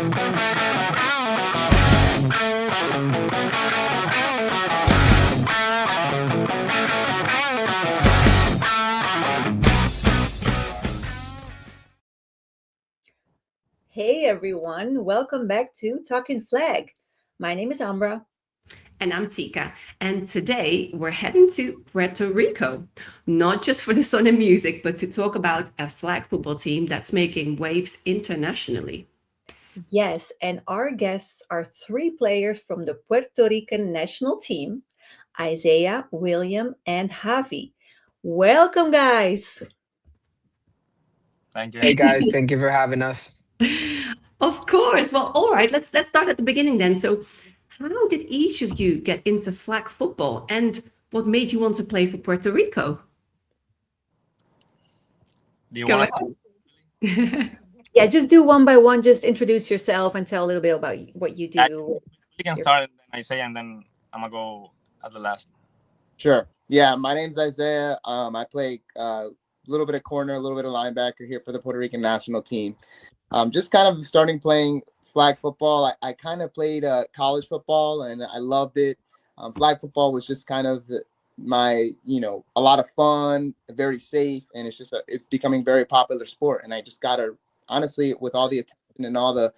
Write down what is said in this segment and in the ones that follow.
Hey everyone, welcome back to Talkin Flag. My name is Ambra. And I'm Tika. And today we're heading to Puerto Rico, not just for the sun and music, but to talk about a flag football team that's making waves internationally. Yes, and our guests are three players from the Puerto Rican national team: Isaiah, William, and Javi. Welcome, guys. Thank you. Hey guys, thank you for having us. Of course. Well, all right, let's start at the beginning then. So, how did each of you get into flag football and what made you want to play for Puerto Rico? Do you Go want us to? ahead. Yeah, just do one by one. Just introduce yourself and tell a little bit about what you Yeah, do. you can Your- start, and then I say, and then I'm gonna go as the last. Sure. Yeah, my name's Isaiah. I play a little bit of corner, a little bit of linebacker here for the Puerto Rican national team. Just kind of starting playing flag football. I kind of played college football and I loved it. Flag football was just kind of my, a lot of fun, very safe, and it's becoming very popular sport. And I just got to, honestly, with all the attention and all the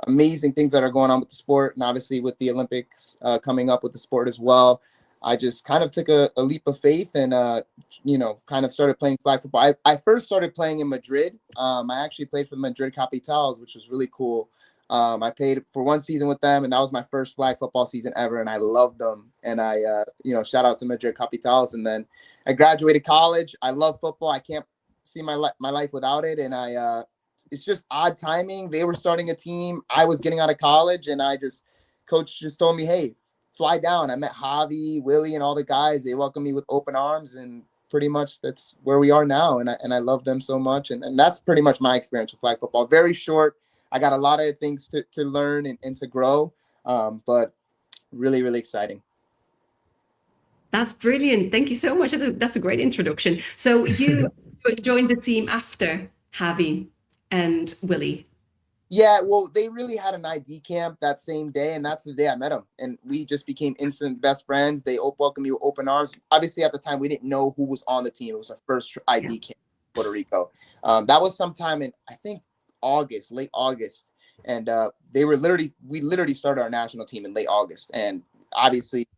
amazing things that are going on with the sport, and obviously with the Olympics coming up with the sport as well, I just kind of took a leap of faith and, kind of started playing flag football. I first started playing in Madrid. I actually played for the Madrid Capitals, which was really cool. I played for one season with them, and that was my first flag football season ever, and I loved them. And shout out to Madrid Capitals. And then I graduated college. I love football. I can't see my life without it. And it's just odd timing. They were starting a team. I was getting out of college, and coach just told me, hey, fly down. I met Javi, Willy, and all the guys. They welcomed me with open arms, and pretty much that's where we are now. And I love them so much. And that's pretty much my experience with flag football. Very short. I got a lot of things to learn and to grow, but really, really exciting. That's brilliant. Thank you so much. That's a great introduction. So you joined the team after Javi and Willy. Yeah, well, they really had an ID camp that same day, and that's the day I met them. And we just became instant best friends. They welcomed me with open arms. Obviously, at the time, we didn't know who was on the team. It was the first ID camp in Puerto Rico. That was sometime in, I think, August, late August. And we literally started our national team in late August. And obviously,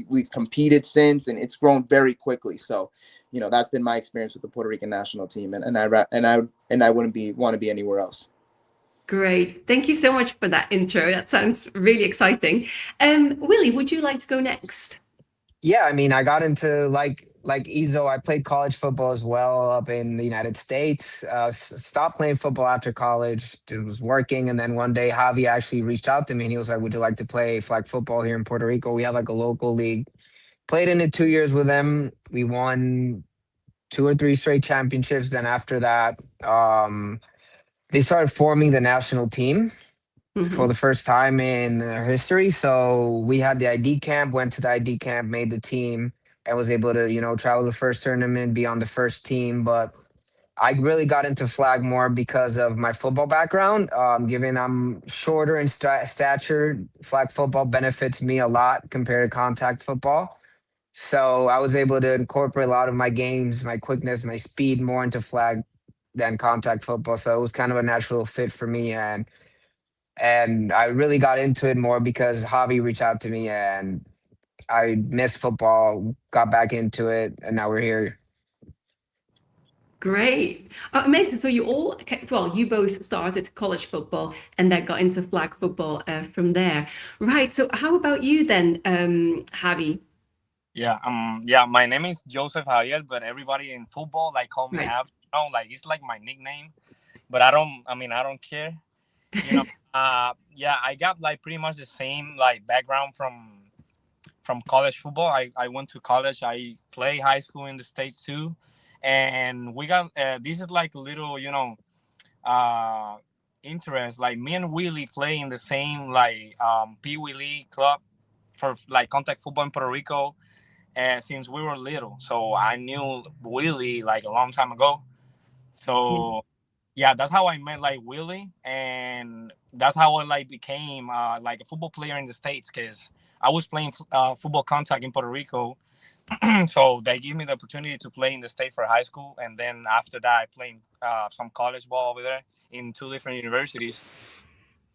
we've competed since, and it's grown very quickly. So, that's been my experience with the Puerto Rican national team. And I wouldn't want to be anywhere else. Great. Thank you so much for that intro. That sounds really exciting. Willy, would you like to go next? Yeah, I mean, I got into like Izzo. I played college football as well up in the United States. Stopped playing football after college. It was working, and then one day Javi actually reached out to me, and he was like, "Would you like to play flag football here in Puerto Rico? We have like a local league." Played in it 2 years with them. We won two or three straight championships. Then after that, they started forming the national team for the first time in their history. So we had the ID camp, went to the ID camp, made the team, and was able to, travel the first tournament, be on the first team. But I really got into flag more because of my football background. Given I'm shorter in stature, flag football benefits me a lot compared to contact football. So I was able to incorporate a lot of my games, my quickness, my speed more into flag than contact football. So it was kind of a natural fit for me. And I really got into it more because Javi reached out to me and I missed football, got back into it, and now we're here. Great. Amazing. So you both started college football and then got into flag football from there. Right. So how about you then, Javi? Yeah. My name is Joseph Javier, but everybody in football call me Right. Javi. It's like my nickname, but I don't care. You know, yeah, I got pretty much the same background from college football. I went to college. I play high school in the States too, and we got this is like a little uh interest. Like me and Willie play in the same Pee Wee League club for contact football in Puerto Rico, since we were little. So I knew Willie a long time ago. So yeah, that's how I met like Willy, and that's how I like became like a football player in the States, because I was playing football contact in Puerto Rico. So they gave me the opportunity to play in the state for high school, and then after that I played some college ball over there in two different universities.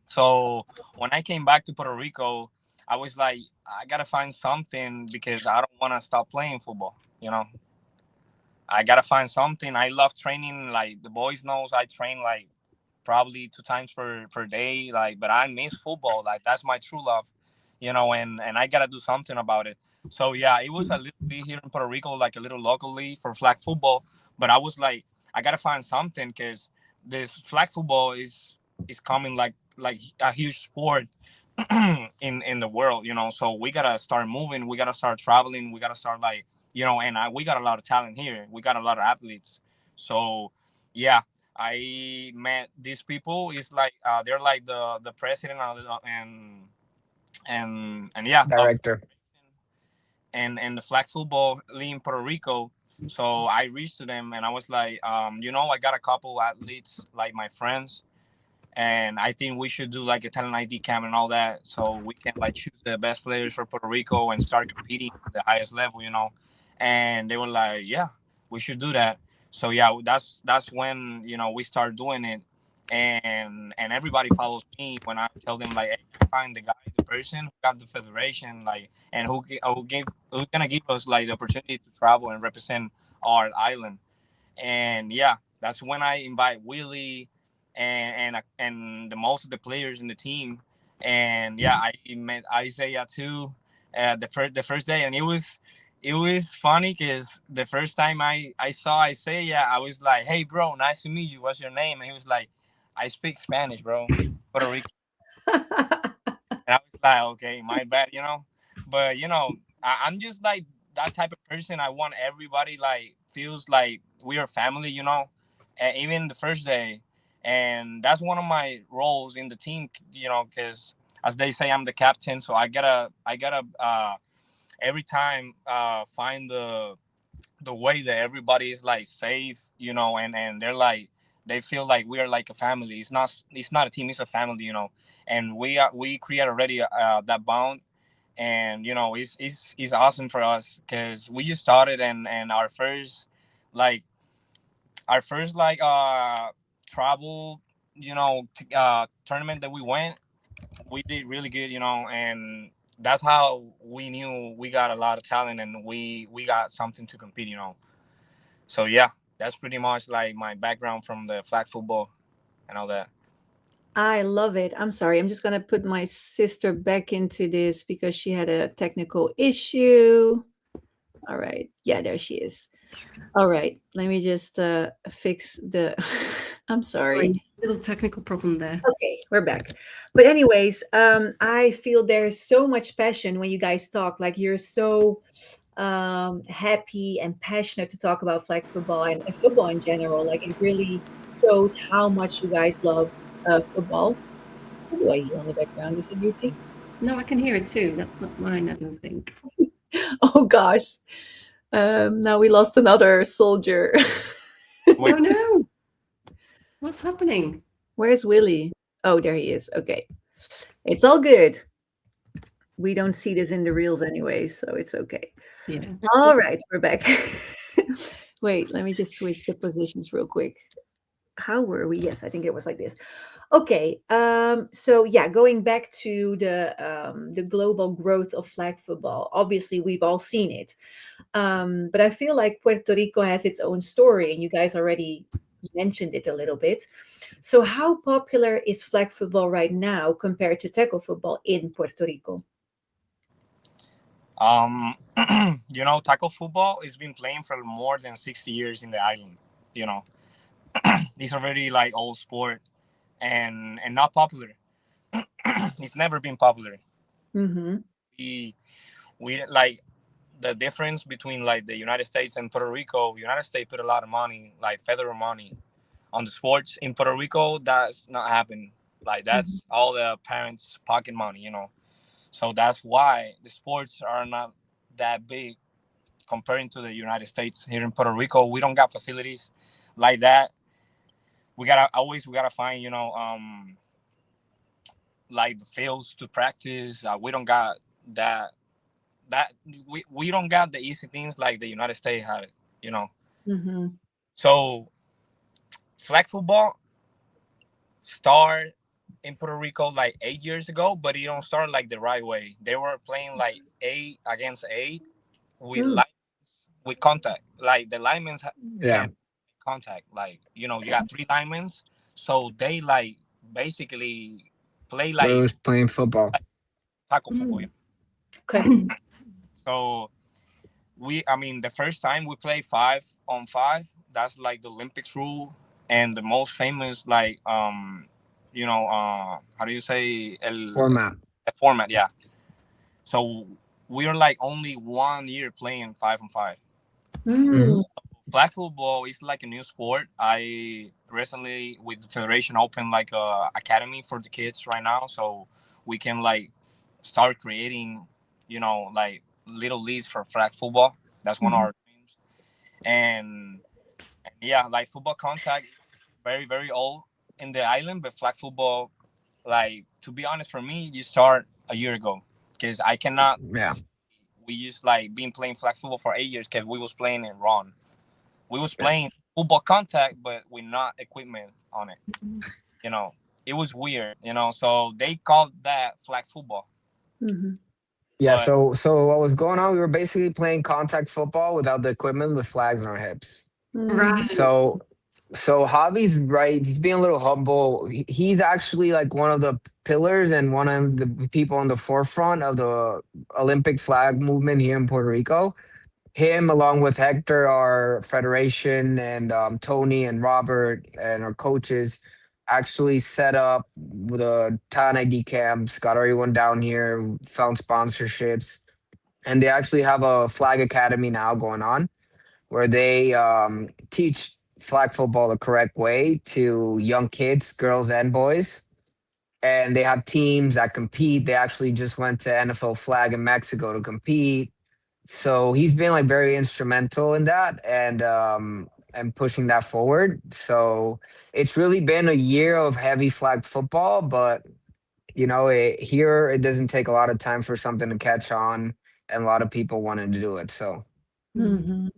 So when I came back to Puerto Rico, I was like, I gotta find something because I don't want to stop playing football. I gotta find something. I love training. Like the boys knows, I train like probably two times per day. Like, but I miss football. Like that's my true love. And I gotta do something about it. So yeah, it was a little league here in Puerto Rico, like a little local league for flag football. But I was like, I gotta find something because this flag football is coming like a huge sport in the world. So we gotta start moving. We gotta start traveling. We gotta start like we got a lot of talent here. We got a lot of athletes. So yeah, I met these people. It's like they're like the president and yeah of Director. and the flag football league in Puerto Rico. So I reached to them and I was like, I got a couple athletes like my friends, and I think we should do like a talent ID camp and all that, so we can like choose the best players for Puerto Rico and start competing at the highest level. And they were like, yeah, we should do that. So yeah, that's when we start doing it, and everybody follows me when I tell them like, hey, find the guy, the person who got the federation, like, and who's gonna give us like the opportunity to travel and represent our island. And yeah, that's when I invite Willy and the most of the players in the team. And yeah, I met Isaiah too the first day, and it was funny because the first time I saw Isaiah, I was like, "Hey, bro, nice to meet you. What's your name?" And he was like, "I speak Spanish, bro, Puerto Rico." And I was like, okay, my bad. But I'm just like that type of person. I want everybody like feels like we are family. And even the first day, and that's one of my roles in the team. Because as they say, I'm the captain, so I gotta every time find the way that everybody is like safe, and they're like they feel like we are like a family. It's not a team, it's a family. And we create already that bond, and it's awesome for us because we just started, and like our first travel tournament that we went, we did really good. And that's how we knew we got a lot of talent and we got something to compete. So yeah, that's pretty much like my background from the flag football and all that. I love it. I'm sorry. I'm just going to put my sister back into this because she had a technical issue. All right. Yeah, there she is. All right. Let me just fix the. I'm sorry. Sorry, little technical problem there. Okay, we're back. But anyways, I feel there's so much passion when you guys talk. Like you're so happy and passionate to talk about flag football and football in general. Like it really shows how much you guys love football. What do I hear on the background? Is it duty? No, I can hear it too. That's not mine, I don't think. Oh gosh. Now we lost another soldier. Wait, Oh no! What's happening? Where's Willy? Oh, there he is. Okay. It's all good. We don't see this in the reels anyway, so it's okay. Yeah. All right, we're back. Wait, let me just switch the positions real quick. How were we? Yes, I think it was like this. Okay. So yeah, going back to the global growth of flag football. Obviously, we've all seen it. But I feel like Puerto Rico has its own story, and you guys already mentioned it a little bit. So how popular is flag football right now compared to tackle football in Puerto Rico? um tackle football has been playing for more than 60 years in the island. you know it's already like old sport, and not popular. It's never been popular. Mm-hmm. We like the difference between like the United States and Puerto Rico. United States put a lot of money, like federal money, on the sports. In Puerto Rico, that's not happening. Like Mm-hmm. that's all the parents' pocket money. So that's why the sports are not that big comparing to the United States. Here in Puerto Rico, we don't got facilities like that. we gotta find, like the fields to practice. We don't got that that we don't got the easy things like the United States had it, you know. Mm-hmm. So flag football start in Puerto Rico like 8 years ago, but it don't start like the right way. They were playing like 8 against 8 with Mm. with contact. Like the linemen Yeah, can contact. Like you got three linemen, so they like basically play we like was playing football. tackle football. Mm. Okay. So I mean, the first time we played 5-on-5, that's like the Olympics rule, and the most famous like how do you say Format. the format? Yeah. So we are like only 1 year playing 5-on-5. Hmm. Mm. Flag football is like a new sport. I recently with the federation opened like a academy for the kids right now, so we can like start creating, like little leagues for flag football. That's one of Mhm. our dreams. And yeah, like football contact, very very old in the island, but flag football, like to be honest, for me, you start a year ago because I cannot. Yeah. We used like been playing flag football for 8 years because we was playing in Ron. We was Yeah. playing football contact, but with not equipment on it. You know, it was weird. So they called that flag football. Mhm. Yeah, But so what was going on? We were basically playing contact football without the equipment with flags on our hips. Mhm. Right. So Javi's right. He's being a little humble. He's actually like one of the pillars and one of the people on the forefront of the Olympic flag movement here in Puerto Rico. Him, along with Hector, our federation, and Tony and Robert and our coaches, actually set up the talent ID camps, got everyone down here, found sponsorships, and they actually have a flag academy now going on where they teach flag football the correct way to young kids, girls and boys. And they have teams that compete. They actually just went to NFL flag in Mexico to compete. So he's been like very instrumental in that and pushing that forward. So it's really been a year of heavy flag football, but here it doesn't take a lot of time for something to catch on, and a lot of people wanted to do it. So Mhm.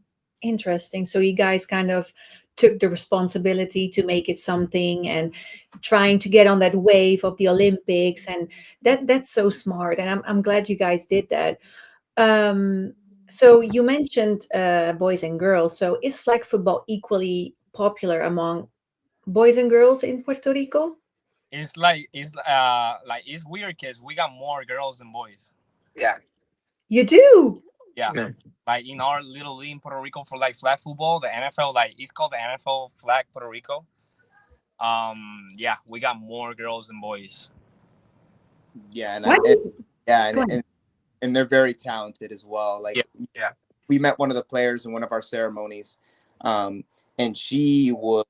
Interesting. So you guys kind of took the responsibility to make it something and trying to get on that wave of the Olympics, and that's so smart. And I'm glad you guys did that. Um, so you mentioned boys and girls. So is flag football equally popular among boys and girls in Puerto Rico? it's weird because we got more girls than boys. yeah, You do. Yeah. yeah, Like in our little league in Puerto Rico for like flag football, the NFL, like it's called the NFL Flag Puerto Rico. Yeah, we got more girls than boys. Yeah, Why? yeah, Go ahead. and they're very talented as well. Like Yeah. yeah. we met one of the players in one of our ceremonies, and she was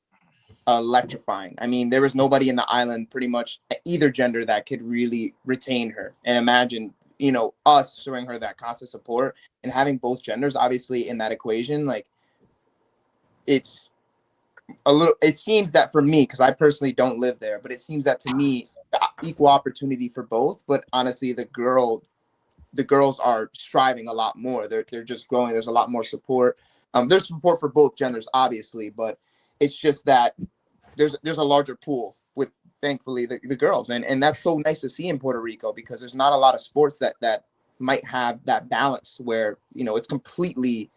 electrifying. I mean, there was nobody in the island, pretty much either gender, that could really retain her. And imagine, us showing her that constant support and having both genders, obviously, in that equation. Like, it's a little. It seems that for me, because I personally don't live there, but it seems that to me, equal opportunity for both. But honestly, the girls are striving a lot more. They're just growing. There's a lot more support. There's support for both genders, obviously, but it's just that there's a larger pool with, thankfully, the girls, and that's so nice to see in Puerto Rico, because there's not a lot of sports that might have that balance where it's completely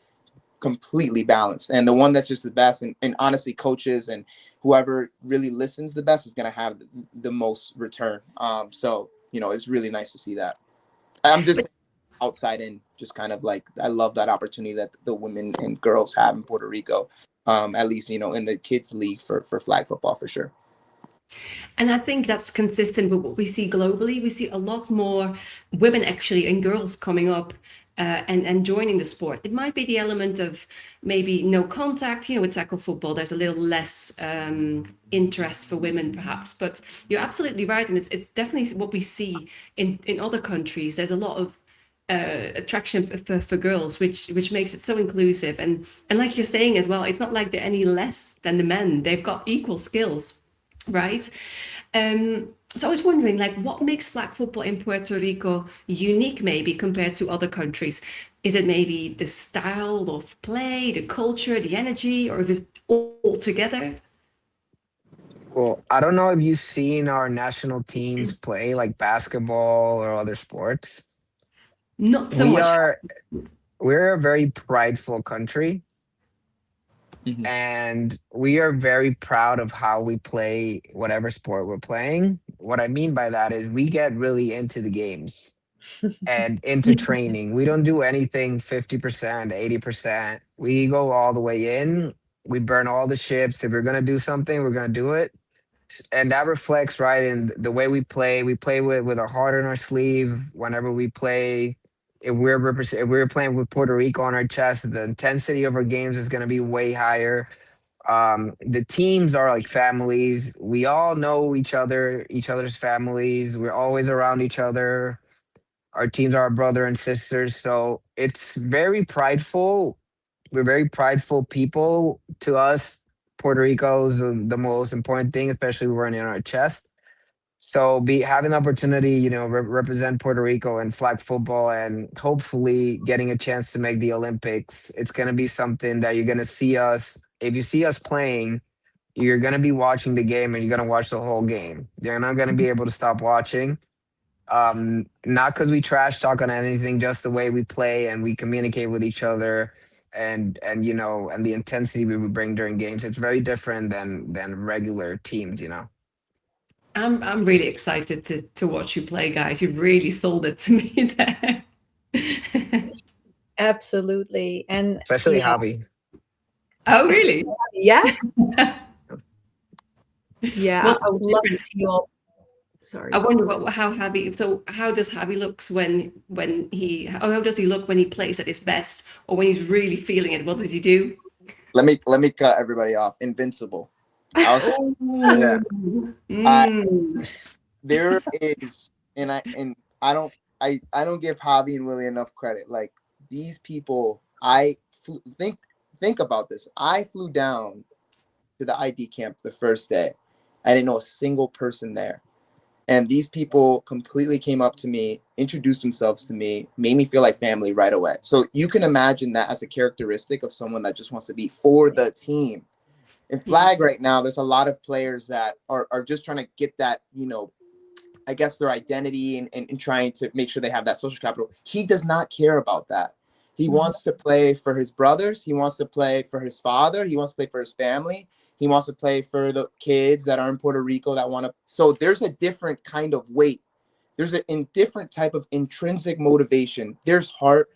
balanced, and the one that's just the best, and honestly, coaches and whoever really listens the best is going to have the most return. So it's really nice to see that. I'm just outside in, just kind of like, I love that opportunity that the women and girls have in Puerto Rico. At least in the kids league for flag football, for sure. And I think that's consistent with what we see globally. We see a lot more women actually and girls coming up and joining the sport. It might be the element of maybe no contact. With tackle football, there's a little less interest for women, perhaps. But you're absolutely right, and it's definitely what we see in other countries. There's a lot of attraction for girls, which makes it so inclusive. And like you're saying as well, it's not like they're any less than the men. They've got equal skills, right? So I was wondering, like, what makes flag football in Puerto Rico unique, maybe compared to other countries? Is it maybe the style of play, the culture, the energy, or is it all together? Well, I don't know if you've seen our national teams play like basketball or other sports. Not so We much. are we're a very prideful country, Mhm. and we are very proud of how we play whatever sport we're playing. What I mean by that is we get really into the games and into training. We don't do anything 50%, 80%. We go all the way in. We burn all the ships. If we're going to do something, we're going to do it. And that reflects right in the way we play. We play with our heart on our sleeve whenever we play. If we're playing with Puerto Rico on our chest, the intensity of our games is going to be way higher. The teams are like families. We all know each other's families. We're always around each other. Our teams are our brother and sisters, so it's very prideful. We're very prideful people. To us, Puerto Rico is the most important thing, especially wearing it on our chest. So be having the opportunity, represent Puerto Rico in flag football and hopefully getting a chance to make the Olympics. It's going to be something that you're going to see us. If you see us playing, you're going to be watching the game and you're going to watch the whole game. You're not going to be able to stop watching. Not because we trash talk on anything, just the way we play and we communicate with each other, and the intensity we would bring during games. It's very different than regular teams. I'm really excited to watch you play, guys. You really sold it to me there. Absolutely. And Especially Javi. Oh, really? yeah, yeah, What's I would the love to difference? see you all. I Sorry. wonder how Javi. So how does Javi looks when he? Or how does he look when he plays at his best, or when he's really feeling it? What does he do? Let me cut everybody off. Invincible. I was Oh, Yeah. I mm. there is and I don't give Javi and Willie enough credit. Like these people, think about this. I flew down to the ID camp the first day. I didn't know a single person there. And these people completely came up to me, introduced themselves to me, made me feel like family right away. So you can imagine that as a characteristic of someone that just wants to be for the team. In Yeah. flag right now, there's a lot of players that are just trying to get that, I guess their identity and trying to make sure they have that social capital. He does not care about that. He Mhm. wants to play for his brothers. He wants to play for his father. He wants to play for his family. He wants to play for the kids that are in Puerto Rico that want to. So there's a different kind of weight. There's a different type of intrinsic motivation. There's heart,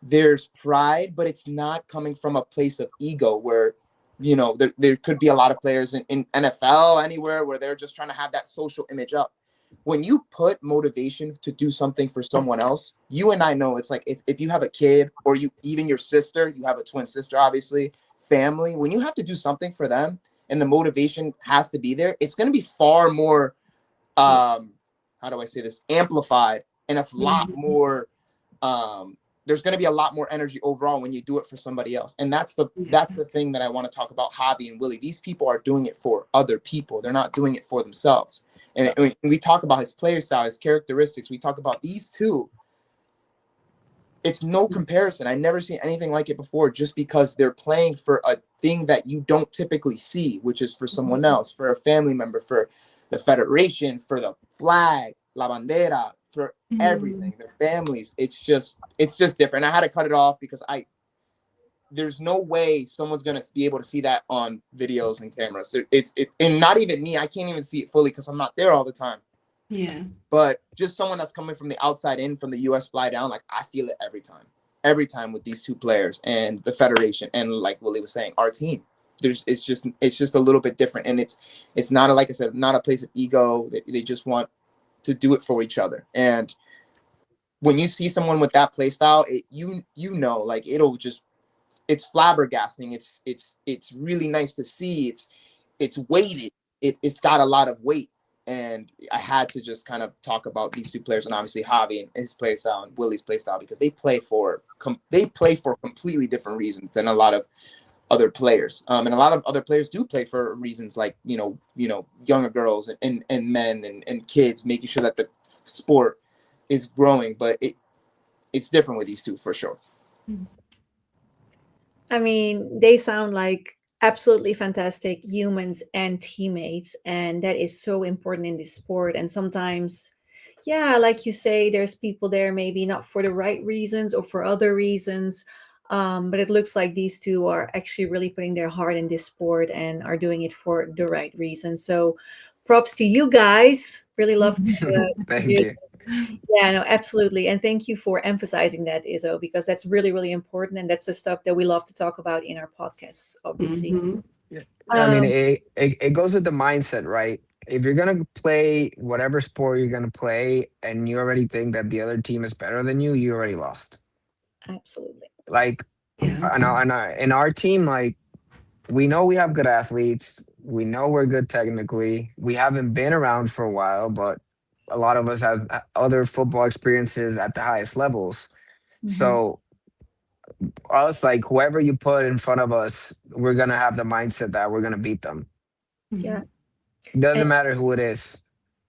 there's pride, but it's not coming from a place of ego where, there could be a lot of players in NFL, anywhere where they're just trying to have that social image up. When you put motivation to do something for someone else, you and I know it's like if you have a kid or even your sister, you have a twin sister, obviously, family, when you have to do something for them and the motivation has to be there, it's going to be far more, Yeah. how do I say this, amplified and a lot Mhm. more, there's going to be a lot more energy overall when you do it for somebody else. And that's the Yeah. that's the thing that I want to talk about Javi and Willie. These people are doing it for other people. They're not doing it for themselves. And when we talk about his player style, his characteristics, we talk about these two. It's no comparison. I've never seen anything like it before, just because they're playing for a thing that you don't typically see, which is for someone else, for a family member, for the federation, for the flag, la bandera, for Mhm. everything, their families. It's just different. I had to cut it off because there's no way someone's gonna be able to see that on videos and cameras. And not even me. I can't even see it fully because I'm not there all the time. Yeah. But just someone that's coming from the outside in, from the U.S. fly down, like I feel it every time with these two players and the federation, and like Willie was saying, our team. It's just a little bit different, and it's not like I said, not a place of ego. They just want to do it for each other. And when you see someone with that play style, like it's flabbergasting. It's really nice to see. It's weighted. It's got a lot of weight. and I had to just kind of talk about these two players, and obviously Javi and his play style and Willy's play style, because they play for completely different reasons than a lot of other players. And a lot of other players do play for reasons like younger girls and men and kids, making sure that the sport is growing. But it's different with these two for sure. I mean, they sound like absolutely fantastic humans and teammates, and that is so important in this sport. And sometimes, yeah, like you say, there's people there maybe not for the right reasons or for other reasons. But it looks like these two are actually really putting their heart in this sport and are doing it for the right reasons. So, props to you guys. Really love to Thank hear. you. Yeah, no, absolutely. And thank you for emphasizing that, Izzo, because that's really, really important. And that's the stuff that we love to talk about in our podcasts, obviously. Hmm. Yeah. I mean, Um, it goes with the mindset, right? If you're gonna play whatever sport you're gonna play, and you already think that the other team is better than you already lost. Absolutely. Like, Yeah. in our team, like we know we have good athletes. We know we're good technically. We haven't been around for a while, but a lot of us have other football experiences at the highest levels. Hmm. So us, like whoever you put in front of us, we're gonna have the mindset that we're gonna beat them. Yeah. It And doesn't matter who it is.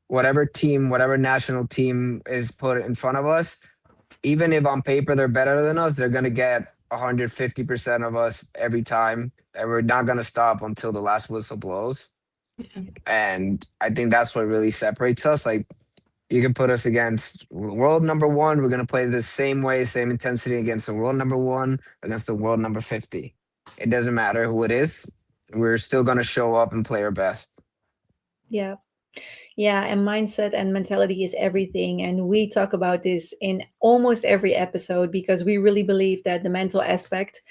Whatever team, whatever national team is put in front of us, even if on paper they're better than us, they're gonna get 150% of us every time, and we're not gonna stop until the last whistle blows. And I think that's what really separates us. Like you can put us against world number one, we're gonna play the same way, same intensity against the world number one, against the world number 50. It doesn't matter who it is. We're still gonna show up and play our best. yeah, yeah. And mindset and mentality is everything. And we talk about this in almost every episode because we really believe that the mental aspect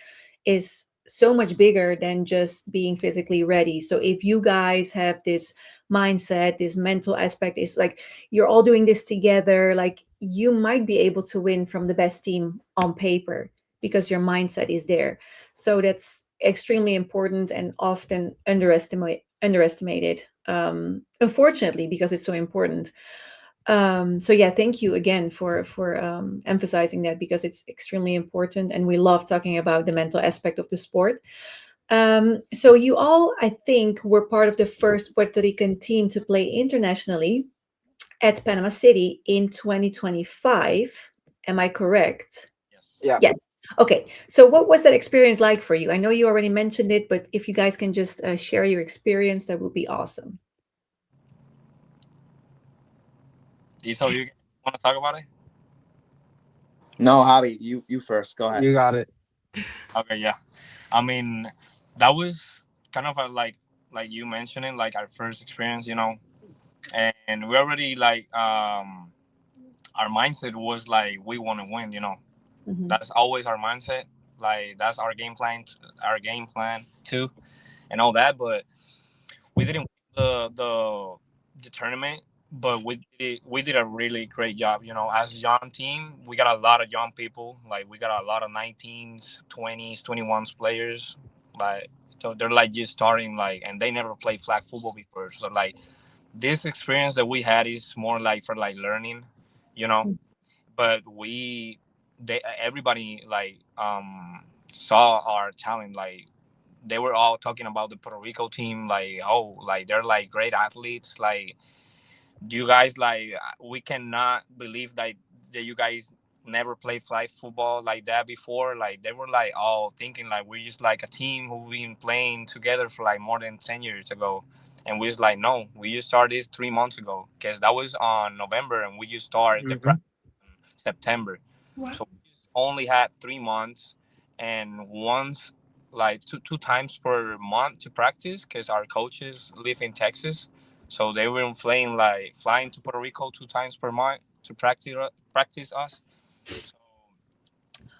is so much bigger than just being physically ready. So if you guys have this mindset, this mental aspect, is like you're all doing this together, like you might be able to win from the best team on paper because your mindset is there. So that's extremely important and often underestimated. Unfortunately, because it's so important. So yeah, thank you again for emphasizing that because it's extremely important, and we love talking about the mental aspect of the sport. So you all, I think, were part of the first Puerto Rican team to play internationally at Panama City in 2025. Am I correct? Yes. Yeah. Yes. Okay. So what was that experience like for you? I know you already mentioned it, but if you guys can just share your experience, that would be awesome. So you want to talk about it? No, Javi, you first. Go ahead. You got it. Okay, yeah. I mean, that was kind of like you mentioning like our first experience, and we already like our mindset was like we want to win, Mhm. That's always our mindset. Like that's our game plan too, and all that. But we didn't win the tournament, but we did a really great job. As a young team, we got a lot of young people. Like we got a lot of 19s, 20s, 21s players. Like so they're like just starting like, and they never played flag football before. So like this experience that we had is more like for like learning, you know. But everybody like saw our talent. Like they were all talking about the Puerto Rico team, like oh, like they're like great athletes. Like you guys, like we cannot believe that you guys never played flag football like that before. Like they were like all thinking like we're just like a team who've been playing together for like more than 10 years ago. And we was like, no, we just started this 3 months ago because that was on November and we just started the Hmm. practice in September. Wow. So we just only had 3 months and once like two times per month to practice because our coaches live in Texas. So they were flying to Puerto Rico 2 times per month to practice us. So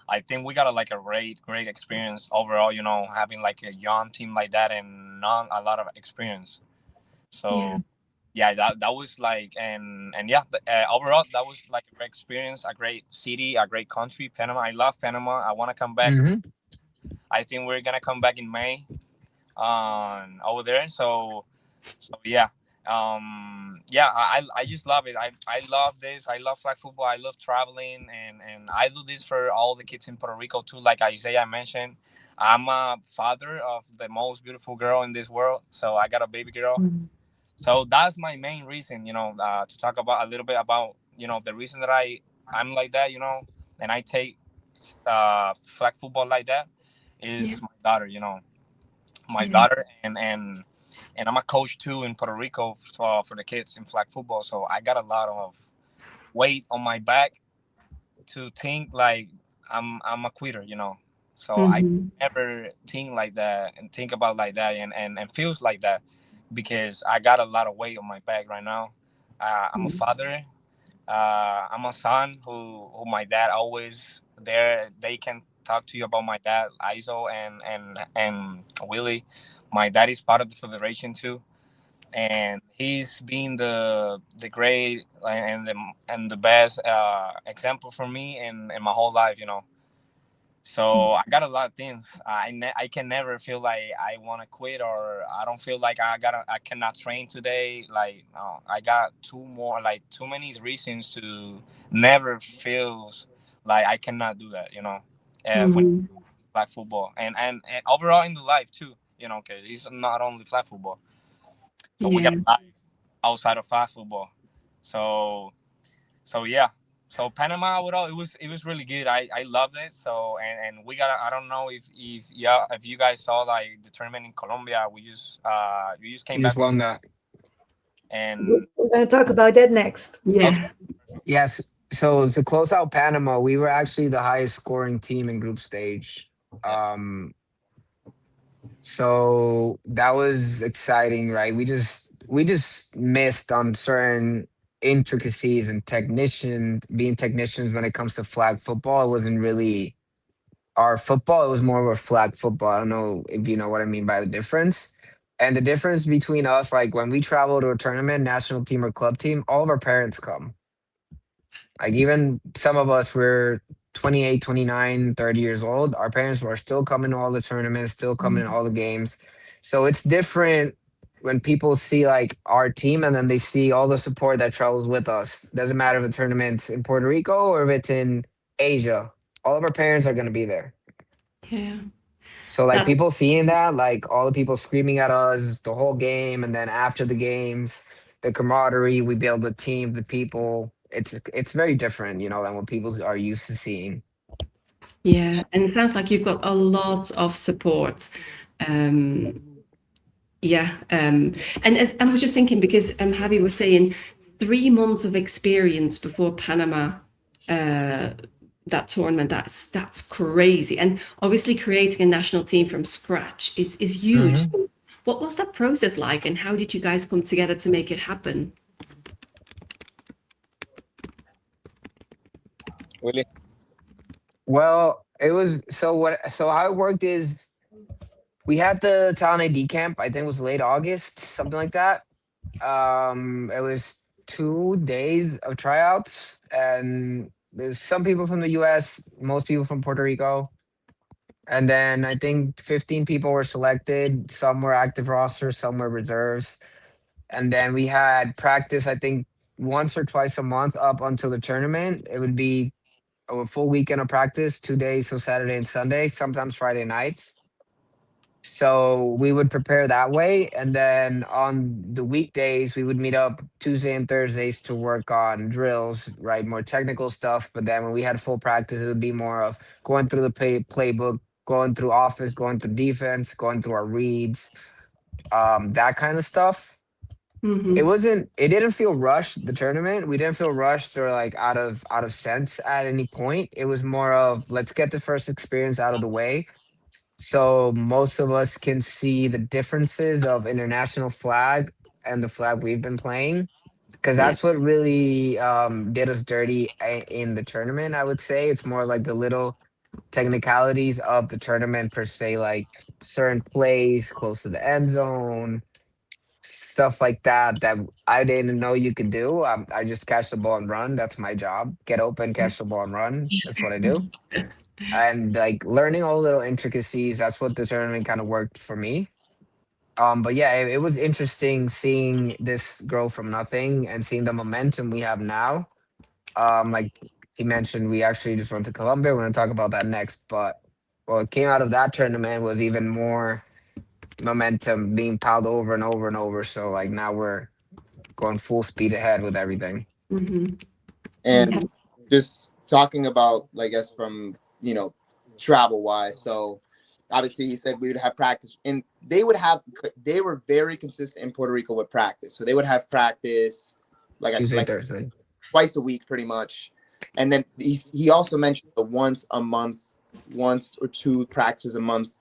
I think we got like a great experience overall. Having like a young team like that and not a lot of experience. Yeah. So yeah, that was like and yeah, overall that was like a great experience, a great city, a great country, Panama. I love Panama. I want to come back. Hmm. I think we're gonna come back in May over there. So yeah, Yeah, I just love it. I love this. I love flag football. I love traveling, and I do this for all the kids in Puerto Rico too. Like Isaiah mentioned, I'm a father of the most beautiful girl in this world, so I got a baby girl. Mm. So that's my main reason, to talk about a little bit about, the reason that I'm like that, and I take flag football like that Yeah. is my daughter, my Yeah. daughter, and I'm a coach too in Puerto Rico for the kids in flag football. So I got a lot of weight on my back to think like I'm a quitter, So I Hmm. never think like that and think about like that and feels like that because I got a lot of weight on my back right now. I'm a father. I'm a son who my dad always there. They can talk to you about my dad, Izzo and Willy. My dad is part of the federation too, and he's been the great and the best example for me in my whole life. So I got a lot of things. I can never feel like I want to quit or I don't feel like I cannot train today. Like no, I got too many reasons to never feels like I cannot do that. When Hmm. flag football and overall in the life too. Okay, it's not only flag football, but we got Yeah. a life outside of flag football. So so yeah. So Panama overall, it was really good. I loved it. So and we got I don't know if you guys saw like the tournament in Colombia. We just came We just back from won that. and We're going to talk about that next. okay. Yeah. Yes. So to close out Panama, we were actually the highest scoring team in group stage. Yeah. Um, so that was exciting, right? We just missed on certain intricacies and being technicians when it comes to flag football. It wasn't really our football, it was more of a flag football. I don't know if you know what I mean by the difference. And the difference between us, like when we travel to a tournament, national team or club team, all of our parents come. Like even some of us were 28, 29, 30 years old. Our parents were still coming to all the tournaments, still coming to all the games. So it's different when people see like our team and then they see all the support that travels with us. Doesn't matter if the tournament's in Puerto Rico or if it's in Asia. All of our parents are going to be there. Yeah. So like That. people seeing that, like all the people screaming at us the whole game, and then after the games, the camaraderie we build with team, the people, it's very different, than what people are used to seeing. Yeah. And it sounds like you've got a lot of support. Um, Yeah, and as I was just thinking because Javi was saying 3 months of experience before Panama, uh, that tournament. That's crazy, and obviously creating a national team from scratch is huge. Hmm. So what was that process like, and how did you guys come together to make it happen? Willie. Well, it was so how it worked is we had the talent ID camp. I think it was late August, something like that. It was 2 days of tryouts, and there's some people from the U.S., most people from Puerto Rico. And then I think 15 people were selected. Some were active rosters, some were reserves. And then we had practice, I think, once or twice a month up until the tournament. It would be a full weekend of practice, 2 days, so Saturday and Sunday, sometimes Friday nights. So we would prepare that way. And then on the weekdays, we would meet up Tuesday and Thursdays to work on drills, right? More technical stuff. But then when we had full practice, it would be more of going through the playbook, going through offense, going through defense, going through our reads, that kind of stuff. Hmm. It didn't feel rushed, the tournament. We didn't feel rushed or like out of sense at any point. It was more of let's get the first experience out of the way so most of us can see the differences of international flag and the flag we've been playing because Yeah, that's what really did us dirty in the tournament. I would say it's more like the little technicalities of the tournament per se, like certain plays close to the end zone, stuff like that that I didn't know you could do. I just catch the ball and run. That's my job. Get open, catch the ball and run. That's what I do. And like learning all the little intricacies, that's what the tournament kind of worked for me. But yeah, it was interesting seeing this grow from nothing and seeing the momentum we have now. Like he mentioned, we actually just went to Colombia. We're gonna talk about that next. But what came out of that tournament was even more momentum being piled over and over and over. So like now we're going full speed ahead with everything. Mm-hmm. And just talking about, I guess, from travel wise. So obviously he said we would have practice, and they were very consistent in Puerto Rico with practice. So they would have practice like I Tuesday, like Thursday. twice a week pretty much. And then he also mentioned the once a month, once or two practices a month.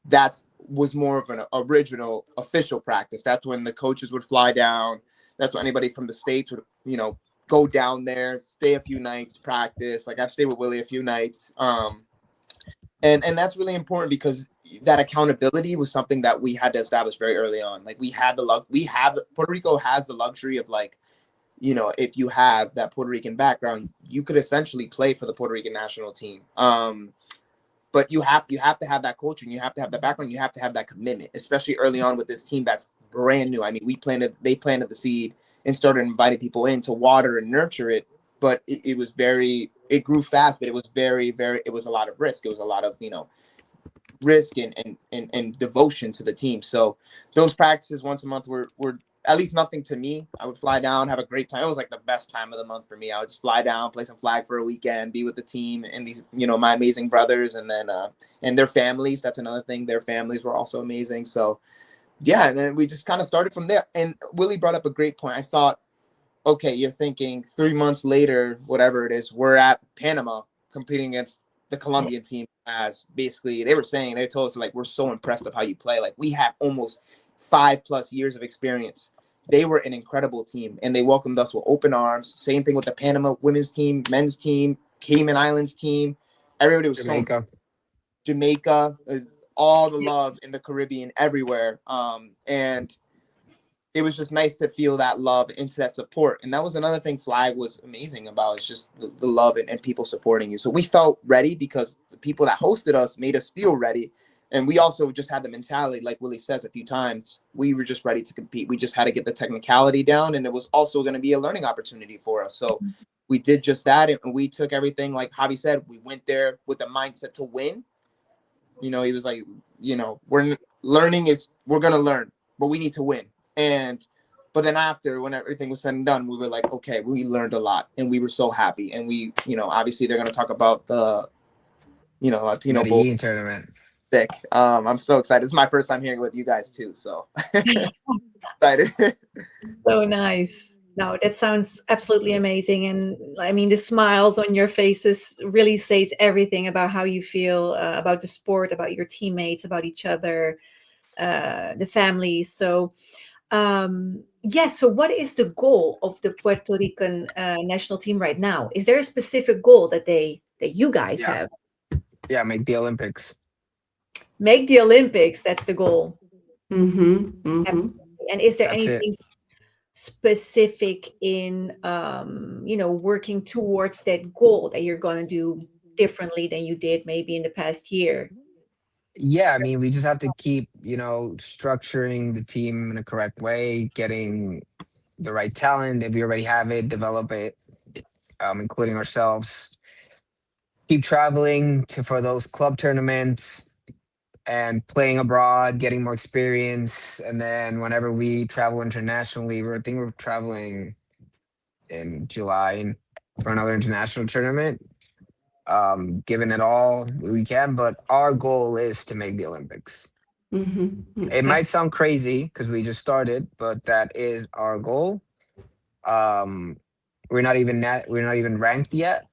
That was more of an original official practice. That's when the coaches would fly down. That's when anybody from the States would, go down there, stay a few nights, practice. Like I've stayed with Willy a few nights. And that's really important because that accountability was something that we had to establish very early on. Like Puerto Rico has the luxury of if you have that Puerto Rican background, you could essentially play for the Puerto Rican national team. But you have to have that culture, and you have to have that background. You have to have that commitment, especially early on with this team that's brand new. I mean, they planted the seed and started inviting people in to water and nurture it. But it grew fast, but it was it was a lot of risk. It was a lot of, risk and devotion to the team. So those practices once a month were at least nothing to me. I would fly down, have a great time. It was like the best time of the month for me. I would just fly down, play some flag for a weekend, be with the team and these, my amazing brothers, and then and their families. That's another thing. Their families were also amazing. So yeah, and then we just kind of started from there. And Willie brought up a great point. I thought, okay, you're thinking 3 months later, whatever it is, we're at Panama competing against the Colombian team. As basically they told us, like, we're so impressed of how you play. Like, we have almost 5+ years of experience. They were an incredible team, and they welcomed us with open arms. Same thing with the Panama women's team, men's team, Cayman Islands team. Everybody was Jamaica. Jamaica, all the love in the Caribbean, everywhere. And it was just nice to feel that love into that support. And that was another thing Flag was amazing about, is just the love and people supporting you. So we felt ready because the people that hosted us made us feel ready. And we also just had the mentality, like Willie says a few times, we were just ready to compete. We just had to get the technicality down, and it was also going to be a learning opportunity for us. So we did just that, and we took everything, like Javi said, we went there with the mindset to win. He was like, we're going to learn, but we need to win. But then after, when everything was said and done, we were like, okay, we learned a lot, and we were so happy. And we, obviously they're going to talk about the, Latino Bowl. Medellin tournament. Sick. I'm so excited. This is my first time hearing it with you guys too. So excited. So nice. No, that sounds absolutely amazing. And I mean, the smiles on your faces really says everything about how you feel about the sport, about your teammates, about each other, the family. So, so what is the goal of the Puerto Rican national team right now? Is there a specific goal that you guys have? Yeah, make the Olympics. Make the Olympics. That's the goal. Mm-hmm. Mm-hmm. And is there That's anything specific in working towards that goal that you're going to do differently than you did maybe in the past year? Yeah, I mean, we just have to keep, structuring the team in a correct way, getting the right talent. If we already have it, develop it, including ourselves. Keep traveling for those club tournaments and playing abroad, getting more experience. And then whenever we travel internationally, I think we're traveling in July for another international tournament. Giving it all we can, but our goal is to make the Olympics. Mm-hmm. It might sound crazy because we just started, but that is our goal. We're not even ranked yet,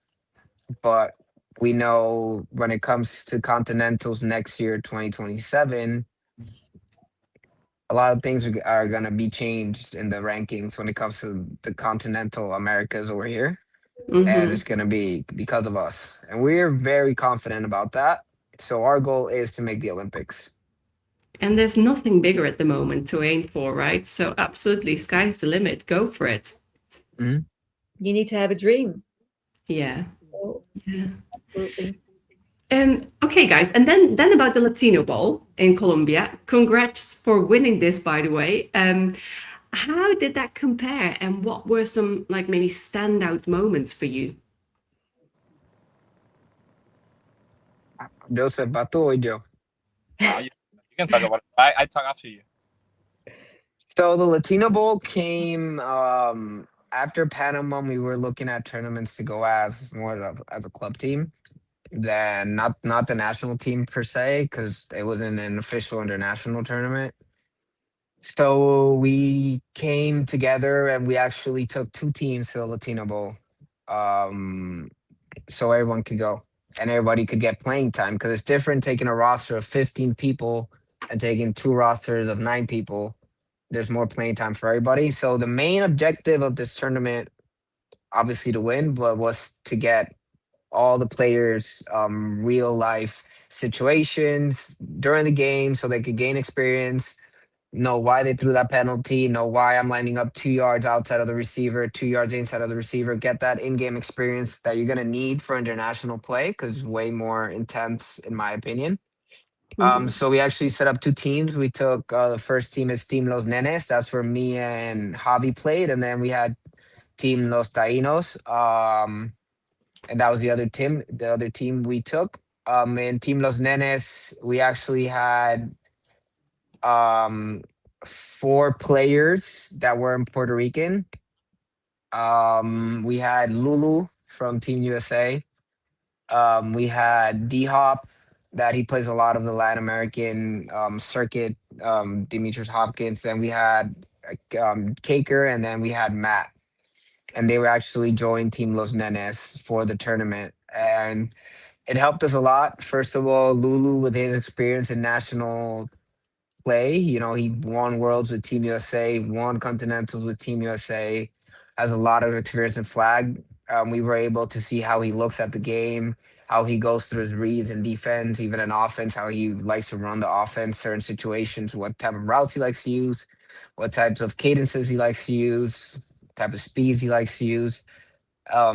but we know when it comes to continentals next year, 2027, a lot of things are going to be changed in the rankings when it comes to the continental Americas over here. Mm-hmm. And it's going to be because of us. And we're very confident about that. So our goal is to make the Olympics. And there's nothing bigger at the moment to aim for, right? So absolutely, sky's the limit. Go for it. Mm-hmm. You need to have a dream. Yeah. So, Yeah. absolutely. Okay, guys, and then about the Latino Bowl in Colombia. Congrats for winning this, by the way. How did that compare, and what were some like maybe standout moments for you? Joseph, ¿vas tú o yo? You can talk about it. I talk after you. So the Latino Bowl came after Panama. We were looking at tournaments to go as more as a club team than not the national team per se, because it wasn't an official international tournament. So we came together and we actually took two teams to the Latino Bowl, um, so everyone could go and everybody could get playing time, because it's different taking a roster of 15 people and taking two rosters of 9 people. There's more playing time for everybody. So the main objective of this tournament, obviously to win, but was to get all the players real life situations during the game so they could gain experience, know why they threw that penalty, know why I'm lining up 2 yards outside of the receiver, 2 yards inside of the receiver, get that in-game experience that you're gonna need for international play, because it's way more intense in my opinion. Mhm. So we actually set up two teams. We took the first team is Team Los Nenes. That's where me and Javi played, and then we had Team Los Taínos. And that was the other team we took. In Team Los Nenes, we actually had um 4 players that were in Puerto Rican. We had Lulu from Team USA. We had D Hop, that he plays a lot of the Latin American circuit. Demetrius Hopkins. Then we had Caker, and then we had Matt, and they were actually joined Team Los Nenes for the tournament. And it helped us a lot. First of all, Lulu, with his experience in national play, he won Worlds with Team USA, won Continentals with Team USA, has a lot of experience in flag. We were able to see how he looks at the game, how he goes through his reads in defense, even in offense, how he likes to run the offense, certain situations, what type of routes he likes to use, what types of cadences he likes to use, type of speeds he likes to use.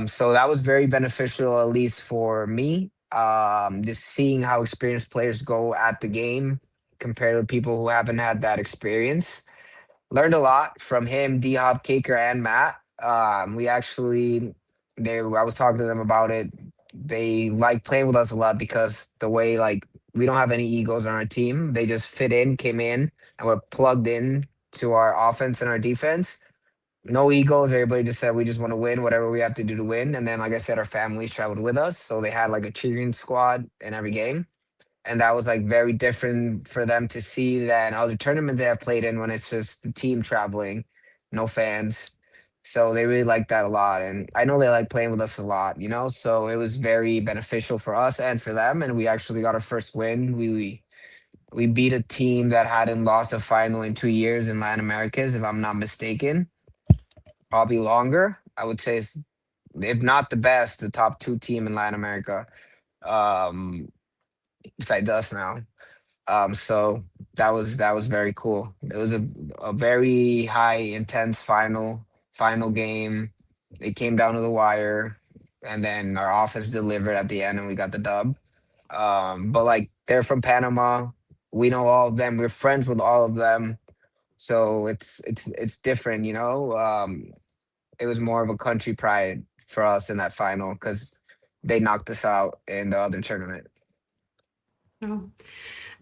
So that was very beneficial, at least for me. Just seeing how experienced players go at the game compared with people who haven't had that experience. Learned a lot from him, D Hop, Caker, and Matt. We actually, I was talking to them about it. They like playing with us a lot because the way, like, we don't have any egos on our team. They just fit in, came in, and were plugged in to our offense and our defense. No egos. Everybody just said we just want to win, whatever we have to do to win. And then, like I said, our families traveled with us, so they had like a cheering squad in every game, and that was like very different for them to see than other tournaments they have played in when it's just the team traveling, no fans. So they really like that a lot, and I know they like playing with us a lot. So it was very beneficial for us and for them, and we actually got our first win. We beat a team that hadn't lost a final in 2 years in Latin Americas, if I'm not mistaken, probably longer. I would say, if not the best, the top two team in Latin America, um, besides us now. So that was very cool. It was a very high intense final game. It came down to the wire, and then our offense delivered at the end, and we got the dub. But like, they're from Panama. We know all of them. We're friends with all of them. So it's different. It was more of a country pride for us in that final, because they knocked us out in the other tournament. Oh.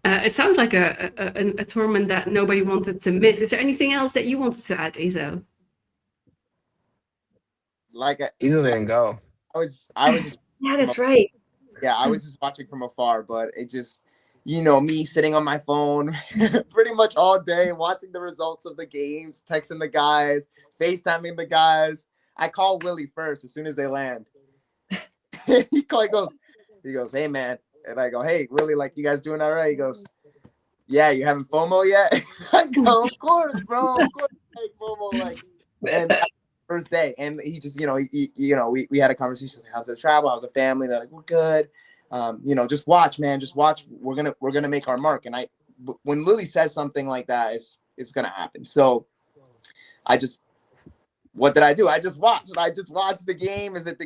It sounds like a tournament that nobody wanted to miss. Is there anything else that you wanted to add, Izzo? Like Either didn't go. I was just Yeah, from that's right. yeah, I was just watching from afar, but it just, me sitting on my phone pretty much all day, watching the results of the games, texting the guys, FaceTiming the guys. I call Willy first as soon as they land. He goes, "Hey man," and I go, "Hey Willy, like, you guys doing all right?" He goes, "Yeah, you having FOMO yet?" I go, "Of course, bro, of course, like FOMO, like." And that first day, and he just, we had a conversation, like, how's the travel, how's the family? They're like, we're good. Just watch, man, just watch. We're gonna make our mark. And when Willy says something like that, it's gonna happen. So I just, what did I do? I just watched. I just watched the game as it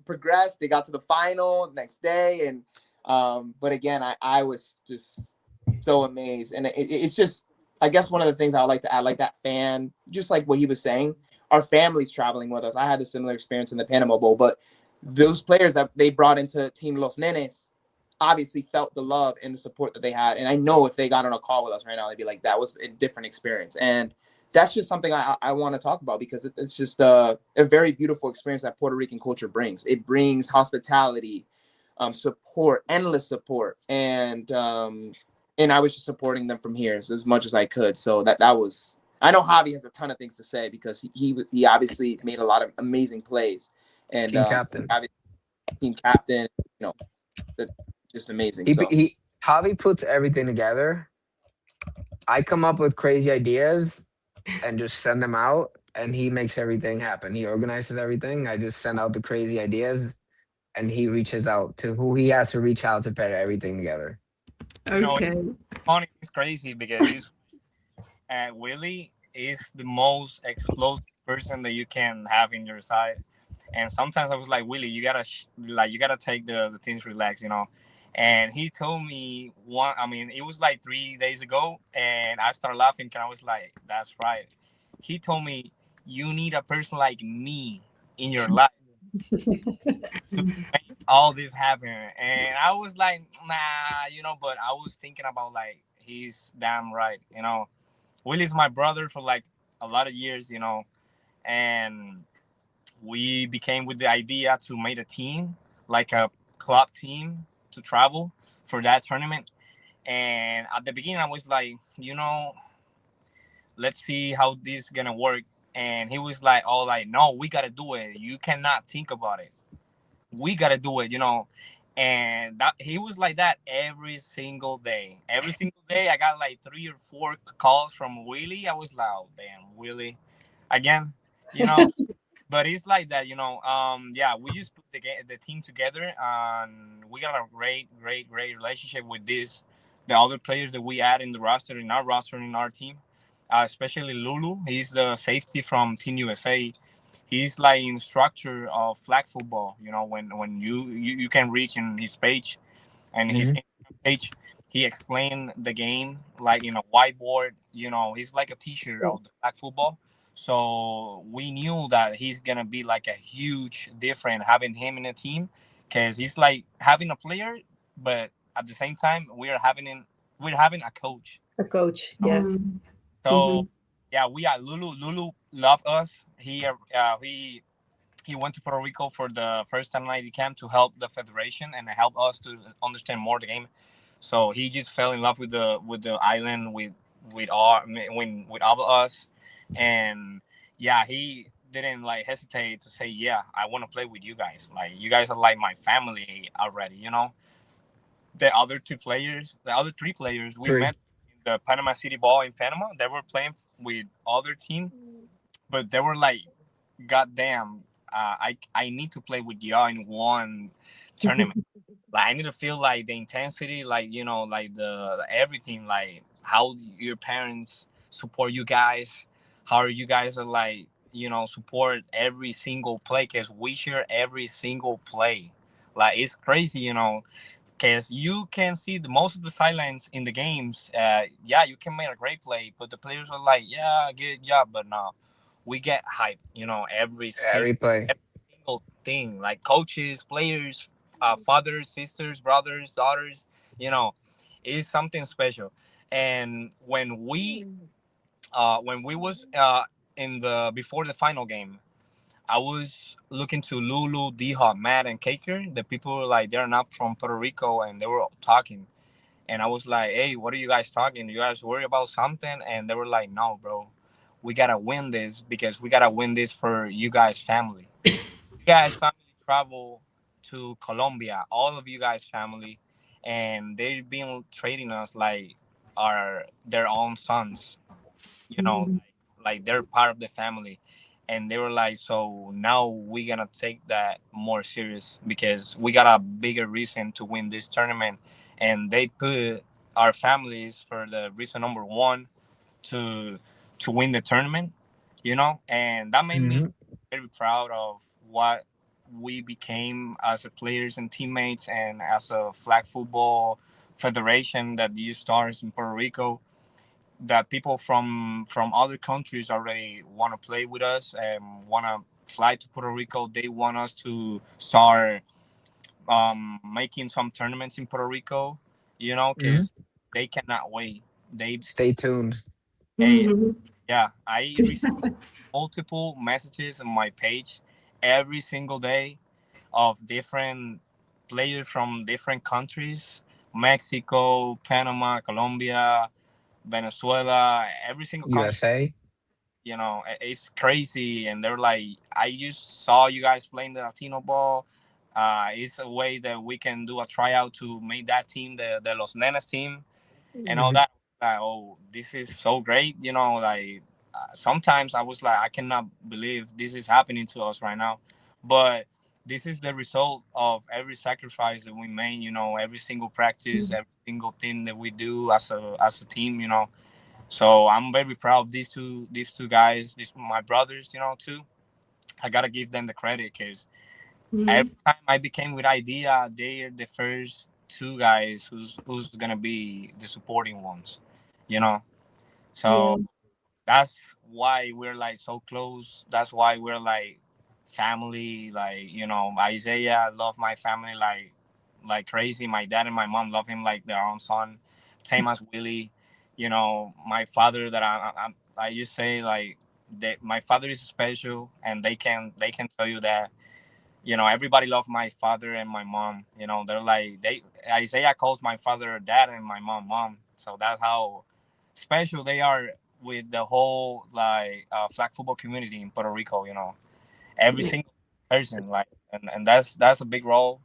progressed. They got to the final next day, and But again, I was just so amazed, and it's just, I guess one of the things I would like to add, like that fan, just like what he was saying, our families traveling with us. I had a similar experience in the Panama Bowl, but those players that they brought into Team Los Nenes obviously felt the love and the support that they had. And I know if they got on a call with us right now, they'd be like, that was a different experience. And that's just something I want to talk about, because it's just a very beautiful experience that Puerto Rican culture brings. It brings hospitality, support, endless support. And I was just supporting them from here as much as I could. So that was, I know Javi has a ton of things to say, because he obviously made a lot of amazing plays, and Team captain. obviously team captain, you know, that's just amazing. He So he Javi puts everything together. I come up with crazy ideas and just send them out, and he makes everything happen. He organizes everything. I just send out the crazy ideas, and he reaches out to who he has to reach out to put everything together. It's Okay. funny. It's crazy because he's Willy is the most explosive person that you can have in your side. And sometimes I was like, Willy, you gotta you gotta take the things relax, you know. And he told me one. I mean, it was like 3 days ago, and I started laughing, and I was like, "That's right." He told me, "You need a person like me in your life to make all this happen." And I was like, "Nah," you know. But I was thinking about like, he's damn right, you know. Willy's my brother for like a lot of years, you know, and we became with the idea to make a team, like a club team, to travel for that tournament. And at the beginning, I was like, you know, let's see how this is gonna work. And he was like, oh, like, no, we gotta do it. You cannot think about it. We gotta do it, you know. And that he was like that every single day. Every single day, I got like 3 or 4 calls from Willy. I was like, oh, damn, Willy, again, you know. But it's like that, you know. Yeah, we just put the team together, and we got a great relationship with the other players that we add in the roster, in our team, especially Lulu. He's the safety from Team USA. He's like instructor of flag football. You know, when you can reach in his page and his Hmm. Instagram page, he explained the game like in a whiteboard. You know, he's like a teacher of the flag football. So we knew that he's gonna be like a huge difference having him in a team, because he's like having a player, but at the same time we're having a coach. A coach. You know? Yeah. So Mm-hmm. yeah, we are Lulu. Lulu love us. He went to Puerto Rico for the first time ID camp to help the federation and help us to understand more the game. So he just fell in love with the island, with our with all of us, and yeah, he didn't like hesitate to say, yeah, I want to play with you guys. Like, you guys are like my family already, you know. The other 3 players we met Three. in the Panama City Ball in Panama. They were playing with other team, but they were like, goddamn, I need to play with y'all in one tournament. Like, I need to feel like the intensity, like, you know, like the everything, like how your parents support you guys, how you guys are like, you know, support every single play, because we share every single play. Like, it's crazy, you know, because you can see the most of the silence in the games. Yeah, you can make a great play, but the players are like, yeah, good job, but no, we get hype, you know, Every play. every single thing, like coaches, players, fathers, sisters, brothers, daughters, you know, it's something special. And when we was in the before the final game, I was looking to Lulu, D Hop, Matt, and Caker. The people like they're not from Puerto Rico, and they were talking. And I was like, "Hey, what are you guys talking? You guys worry about something?" And they were like, "No, bro, we gotta win this, because we gotta win this for you guys' family. You guys' family travel to Colombia, all of you guys' family, and they've been treating us like our their own sons, you know, Mm-hmm. like they're part of the family." And they were like, so now we're gonna take that more serious, because we got a bigger reason to win this tournament. And they put our families for the reason number one, to win the tournament, you know. And that made me Hmm. very proud of what we became as a players and teammates, and as a flag football federation that you stars in Puerto Rico, that people from other countries already want to play with us and want to fly to Puerto Rico. They want us to start making some tournaments in Puerto Rico, Mhm. because they cannot wait. They Stay tuned. Hey, Mhm. yeah, I receive multiple messages on my page every single day of different players from different countries: Mexico, Panama, Colombia, Venezuela, every single country. USA. It's crazy. And they're like, I just saw you guys playing the Latino ball. It's a way that we can do a tryout to make that team the Los Nenes team and all Mhm. that. Like, oh, this is so great. Like, sometimes I was like, I cannot believe this is happening to us right now. But this is the result of every sacrifice that we made. Every single practice, every single thing that we do as a team. So I'm very proud of these two guys, these my brothers. Too. I gotta give them the credit, because every Mhm. time I became with idea, they're the first two guys who's gonna be the supporting ones. You know. Yeah. So that's why we're like so close. That's why we're like family. Like, Isaiah love my family like crazy. My dad and my mom love him like their own son. Same as Willy. My father, that I just say, like, that my father is special, and they can tell you that. Everybody love my father and my mom. They're like, they Isaiah calls my father dad and my mom. So that's how special they are with the whole, like, flag football community in Puerto Rico. Every Yeah. single person, like, and that's a big role,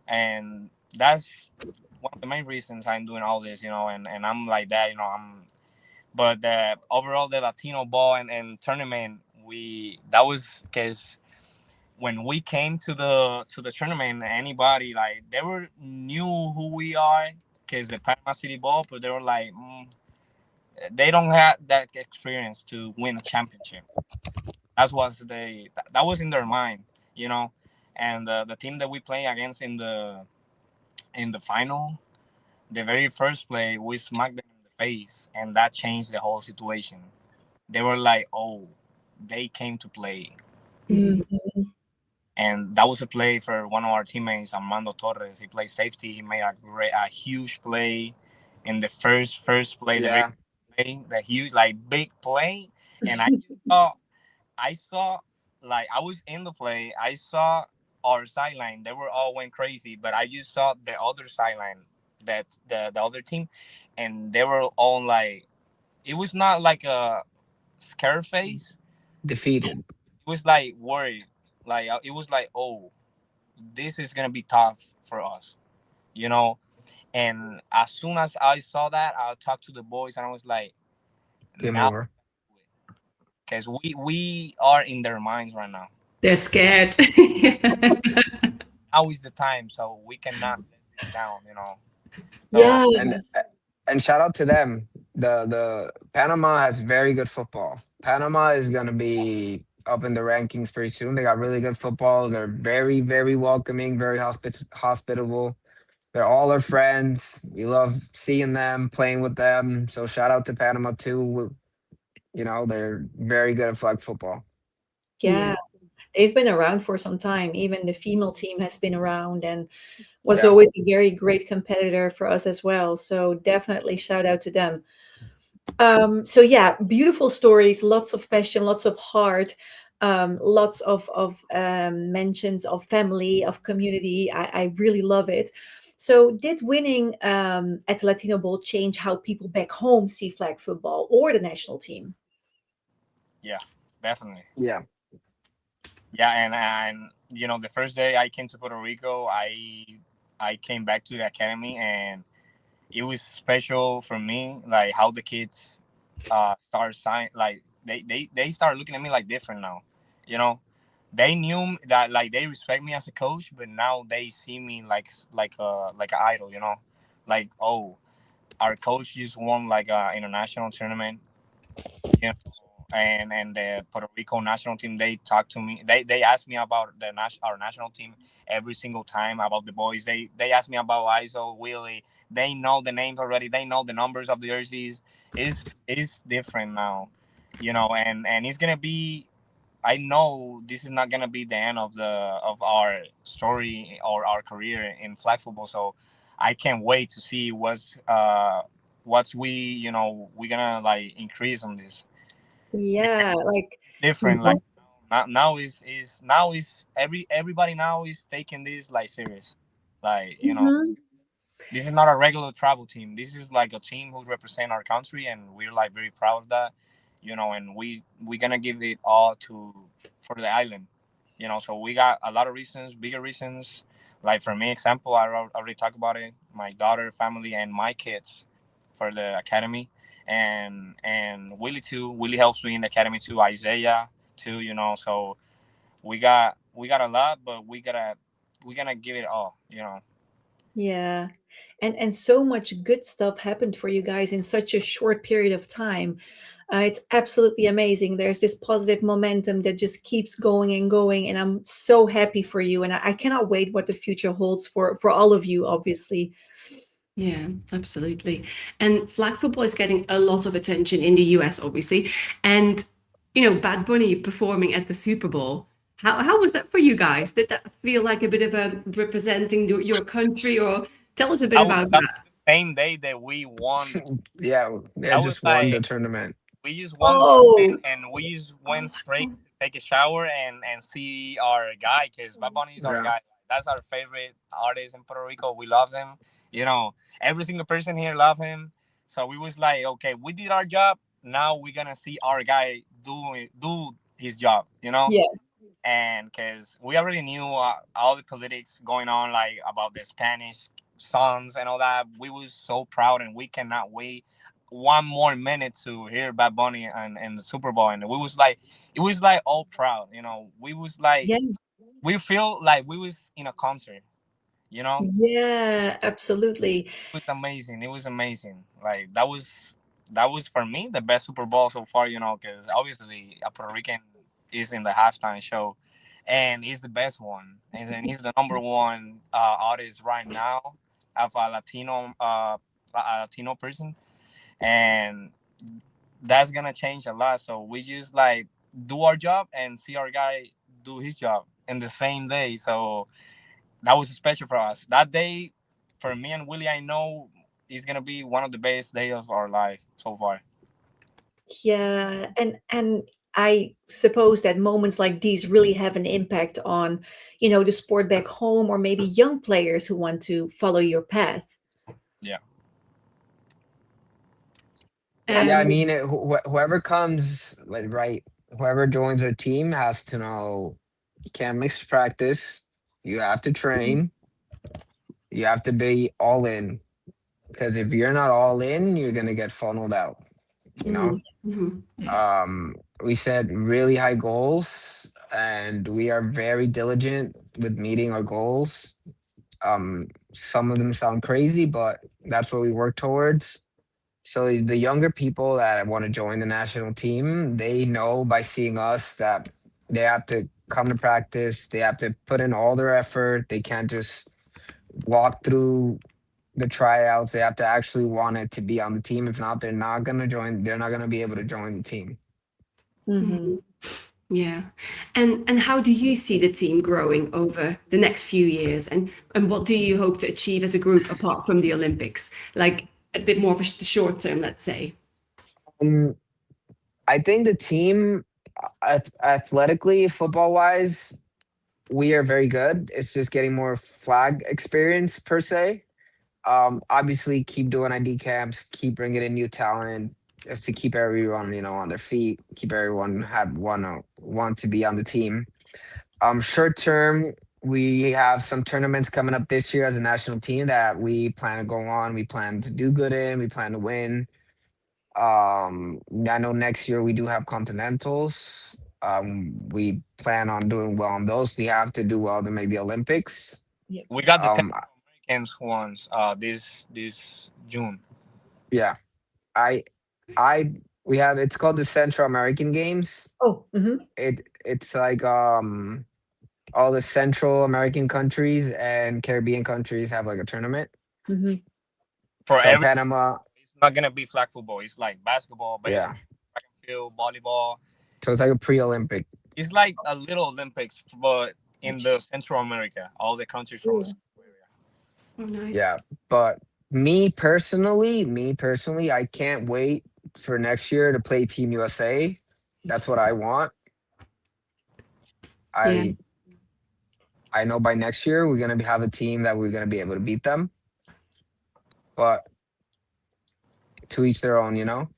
and that's one of the main reasons I'm doing all this. And I'm like that. But overall, the Latino ball and tournament, we that was because when we came to the tournament, anybody, like, they were knew who we are, because the Panama City ball, but they were like, they don't have that experience to win a championship. That was in their mind, you know. And the team that we play against in the final, the very first play, we smacked them in the face, and that changed the whole situation. They were like, "Oh, they came to play." Mhm. And that was a play for one of our teammates, Armando Torres. He played safety. He made a huge play in the first play, the very Yeah. play, the huge, like, big play. And I saw, like, I was in the play. I saw our sideline. They were all went crazy, but I just saw the other sideline, that the other team, and they were all like, it was not like a scare face. Defeated. It was like worried. Like, it was like, oh, this is gonna be tough for us, you know. And as soon as I saw that, I talked to the boys, and I was like, Game now, over. because we are in their minds right now. They're scared. Now is the time, so we cannot let this down. So Yeah, And shout out to them. The Panama has very good football. Panama is gonna be up in the rankings pretty soon. They got really good football. They're very, very welcoming, very hospitable. They're all our friends. We love seeing them, playing with them. So shout out to Panama too. They're very good at flag football. Yeah. yeah. They've been around for some time. Even the female team has been around and was Yeah. always a very great competitor for us as well. So definitely shout out to them. So yeah, beautiful stories, lots of passion, lots of heart, lots of mentions of family, of community. I really love it. So did winning at the Latino Bowl change how people back home see flag football or the national team? yeah, definitely. Yeah. Yeah, and the first day I came to Puerto Rico, I came back to the academy, and it was special for me, like, how the kids start sign like they start looking at me like different now. You know, they knew that, like, they respect me as a coach, but now they see me like an idol. Like, oh, our coach just won like a international tournament. You know, and the Puerto Rico national team. They talk to me. They ask me about our national team every single time about the boys. They ask me about Izzo, Willy. They know the names already. They know the numbers of the jerseys. It's different now, and it's gonna be. I know this is not gonna be the end of our story or our career in flag football. So I can't wait to see what's we're gonna like increase on this. Yeah, like It's different. Like now is everybody now is taking this like serious. Like mhm. this is not a regular travel team. This is like a team who represent our country, and we're like very proud of that. And we're gonna give it all to for the island. So we got a lot of reasons, bigger reasons. Like for me, example, already talked about it. My daughter, family, and my kids for the academy, and Willie too. Willie helps me in the academy too. Isaiah too. So we got a lot, but we're gonna give it all. Yeah. And so much good stuff happened for you guys in such a short period of time. It's absolutely amazing. There's this positive momentum that just keeps going and going, and I'm so happy for you. And I cannot wait what the future holds for all of you, obviously. Yeah, absolutely. And flag football is getting a lot of attention in the US, obviously. And, Bad Bunny performing at the Super Bowl. How was that for you guys? Did that feel like a bit of a representing your country, or tell us a bit about That was that? the same day that we won. Yeah, I That was just won the like tournament. we just won the Oh, tournament, and we just went straight to take a shower and see our guy, because Bad Bunny is our Yeah. guy. That's our favorite artist in Puerto Rico. We love him. Every single person here love him. So we was like, okay, we did our job. Now we're gonna see our guy do his job. yeah. And because we already knew all the politics going on, like about the Spanish songs and all that. We was so proud, and we cannot wait one more minute to hear Bad Bunny and the Super Bowl. And we was like, it was like all proud. We was like, Yeah. we feel like we was in a concert. It Yeah, absolutely. was amazing. It was amazing. Like that was for me the best Super Bowl so far. Because obviously a Puerto Rican is in the halftime show, and he's the best one, and then he's the number one artist right now of a Latino person, and that's gonna change a lot. So we just like do our job and see our guy do his job in the same day. So that was special for us. That day, for me and Willie, I know is gonna be one of the best days of our life so far. Yeah, and I suppose that moments like these really have an impact on, the sport back home, or maybe young players who want to follow your path. Yeah. Yeah, I And Absolutely. mean, whoever comes, like, right, whoever joins our team has to know you can't mix practice. You have to train. You have to be all in. Because if you're not all in, you're gonna get funneled out. You know. mhm, mhm, yeah. We set really high goals, and we are very diligent with meeting our goals. Some of them sound crazy, but that's what we work towards. So the younger people that want to join the national team, they know by seeing us that they have to come to practice. They have to put in all their effort. They can't just walk through the tryouts. They have to actually want it to be on the team. If not, they're not gonna join. They're not gonna be able to join the team. Hmm. Mhm. Yeah. And how do you see the team growing over the next few years? And what do you hope to achieve as a group apart from the Olympics? Like a bit more of a short term, let's say. Um, I think the team, athletically, football wise, we are very good. It's just getting more flag experience per se. Obviously, keep doing ID camps, keep bringing in new talent, just to keep everyone, on their feet, keep everyone have want to be on the team. Short term, we have some tournaments coming up this year as a national team that we plan to go on. We plan to do good in. We plan to win. I know next year we do have continentals. We plan on doing well on those. We have to do well to make the Olympics. Yep. We got the Um, Central Americans ones this June. yeah, I I it's called the Central American Games. Oh, It's like all the Central American countries and Caribbean countries have like a tournament. hmm For So every, Panama, it's not gonna be flag football. It's like basketball, baseball, yeah. track and field, volleyball. So it's like a pre-Olympic. It's like a little Olympics, but in the Central America, all the countries from the Cool. Central area. Oh, nice. Yeah, but me personally, I can't wait for next year to play Team USA. That's what I want. Yeah. I know by next year we're gonna have a team that we're gonna be able to beat them. But to each their own, you know.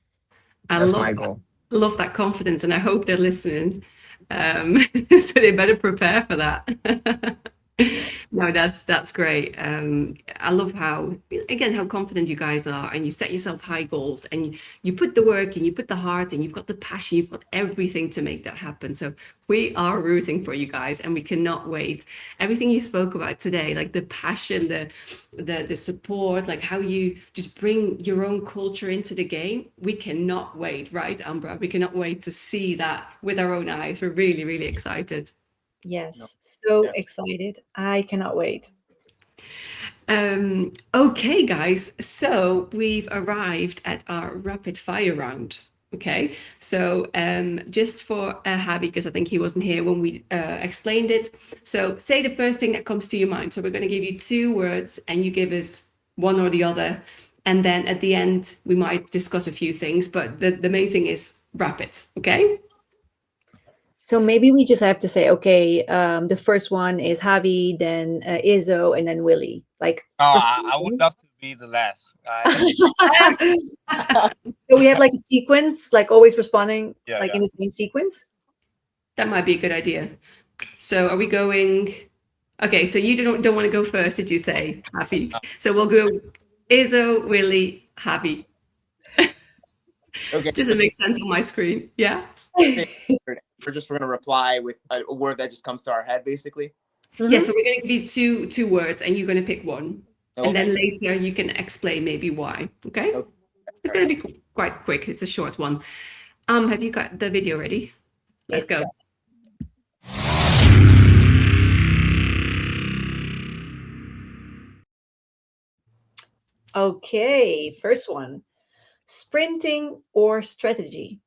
I That's love my that. goal. Love that confidence, and I hope they're listening. So they better prepare for that. No, that's great. I love how, again, how confident you guys are, and you set yourself high goals, and you put the work, and you put the heart, and you've got the passion, you've got everything to make that happen. So we are rooting for you guys, and we cannot wait. Everything you spoke about today, like the passion, the support, like how you just bring your own culture into the game. We cannot wait, right, Ambra? We cannot wait to see that with our own eyes. We're really, really excited. Yes, so Yeah. excited. I cannot wait. Okay, guys, so we've arrived at our rapid fire round. Okay, so just for Javi, because I think he wasn't here when we explained it. So say the first thing that comes to your mind. So we're going to give you 2 words, and you give us one or the other. And then at the end, we might discuss a few things, but the main thing is rapid. Okay. So maybe we just have to say, okay, the first one is Javi, then Izzo, and then Willy. Like, Oh, for I would sprinting. love to be the last. So we have like a sequence, like always responding Yeah, like yeah. in the same sequence. That might be a good idea. So are we going? Okay, so you don't want to go first, did you say, Javi? So we'll go Izzo, Willy, Javi. Okay. Does it make sense on my screen? Yeah. We're going to reply with a word that just comes to our head, basically. Yeah, so we're going to give you two words, and you're going to pick one. Okay. And then later you can explain maybe why. Okay? Okay. It's going to be quite quick. It's a short one. Have you got the video ready? Let's go. Okay, first one. Sprinting or strategy?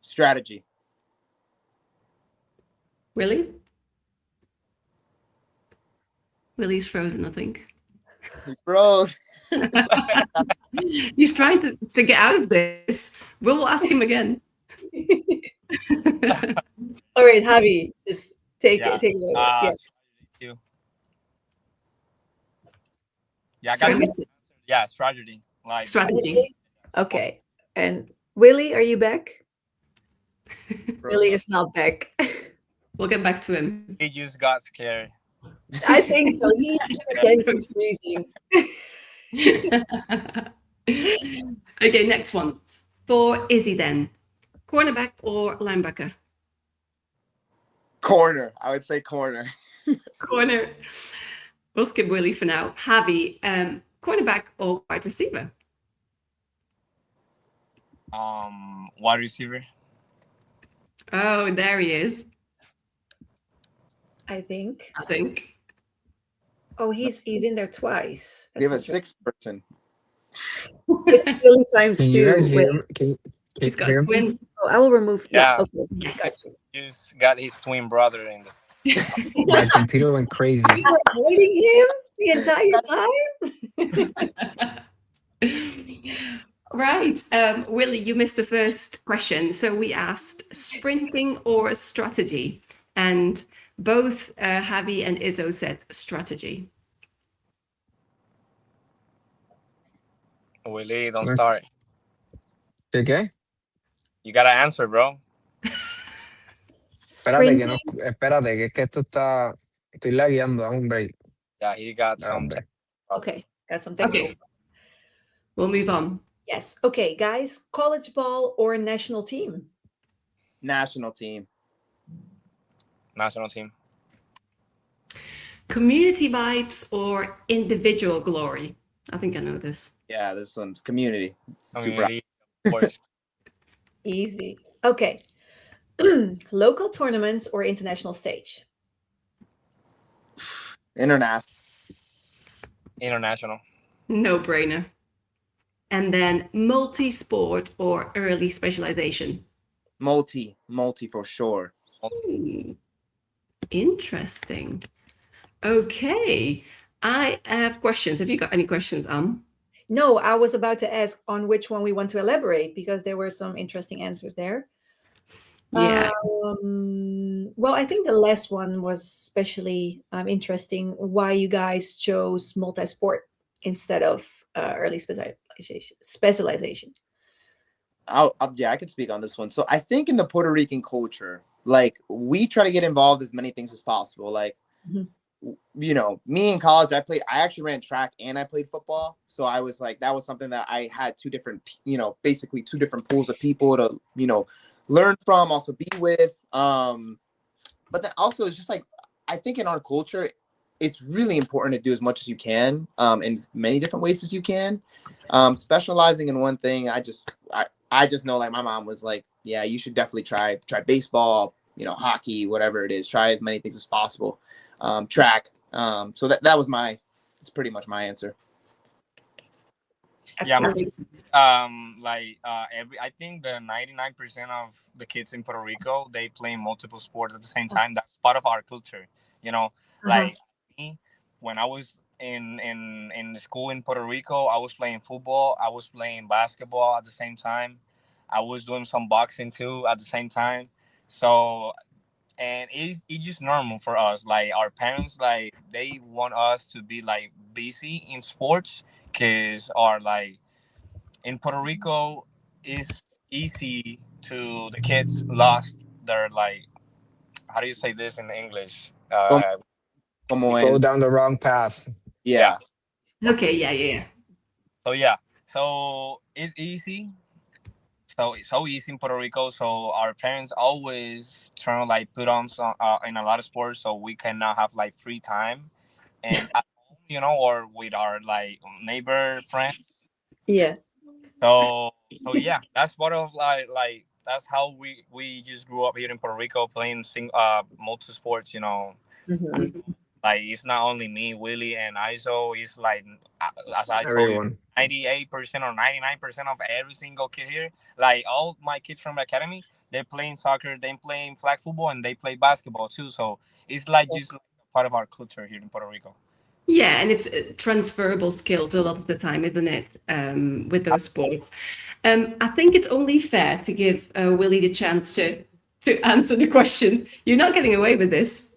Strategy. Willy? Willy's frozen, I think. Bro. He's trying to get out of this. We'll ask him again. All right, Javi, just take Yeah. it. Take it away. Yeah. Strategy too. Yeah, I got Strategy. this. Yeah, strategy. Like Strategy. Okay. And Willy, are you back? Bro. Willy is not back. We'll get back to him. he just got scared. I think so. He's getting some freezing. Okay, next one. For Izzy then. Cornerback or linebacker? Corner. I would say corner. Corner. We'll skip Willy for now. Javi, cornerback or wide receiver? Wide receiver. Oh, there he is, I think. I think. Oh, he's in there twice. We have a That's sixth person. interesting. It's Willy times Can 2. you guys hear Wait. me? Can you He's got hear a me? twin. Oh, I will remove. Yeah. Yeah. Okay. Yes. Got you. He's got his twin brother in the My computer went crazy. You were avoiding him the entire time? Right. Willy, you missed the first question. So we asked sprinting or strategy. And both Javi and Izzo said strategy. Willy, don't Okay. start. ¿Qué? You gotta answer, bro. Espérate que no, Sprinting. espérate, que es que esto está, estoy lagueando, dame un break. Yeah, he got Dame un some. break. Okay. Got some technical. Okay. We'll move on. Yes. Okay, guys. College ball or national team? National team. National team. Community vibes or individual glory? I think I know this. Yeah, this one's community. Super. Community, of course. Easy. Okay. Local tournaments or international stage? International. International. No brainer. And then multi-sport or early specialization. Multi for sure. Ooh, interesting. Okay. I have questions. Have you got any questions, No, I was about to ask on which one we want to elaborate because there were some interesting answers there. Yeah. Well, I think the last one was especially interesting. Why you guys chose multi-sport instead of early specialization? Specialization. Yeah, I can speak on this one. So I think in the Puerto Rican culture, like we try to get involved as many things as possible. Like, Mhm. Me in college, I actually ran track and I played football. So I was like, that was something that I had two different, basically two different pools of people to, learn from, also be with. But then also it's just like, I think in our culture, it's really important to do as much as you can, in as many different ways as you can. Specializing in one thing, I just know like my mom was like, yeah, you should definitely try baseball, hockey, whatever it is. Try as many things as possible. Track. So that's pretty much my answer. Yeah, Absolutely. every I think the 99% of the kids in Puerto Rico they play multiple sports at the same time. That's part of our culture, you know. Uh-huh. Like me, when I was in the school in Puerto Rico, I was playing football, I was playing basketball at the same time, I was doing some boxing too at the same time. So and it's just normal for us. Like our parents, like they want us to be like busy in sports, cause our like in Puerto Rico it's easy to the kids lost their like how do you say this in English? Como, como Go en, down the wrong path. Yeah. yeah. Okay, yeah. So yeah. So it's easy. So it's so easy in Puerto Rico. So our parents always trying to like put on some in a lot of sports so we can now have like free time and at home, or with our like neighbor friends. Yeah. So yeah, that's part of like that's how we just grew up here in Puerto Rico playing multi sports. Mhm. Like it's not only me, Willy, and Izzo. It's like as I told you, Everyone. 98% or 99% of every single kid here. Like all my kids from the academy, they're playing soccer, they're playing flag football, and they play basketball too. So it's like just like part of our culture here in Puerto Rico. Yeah, and it's transferable skills a lot of the time, isn't it? With those sports. I think it's only fair to give Willy the chance to answer the questions. You're not getting away with this.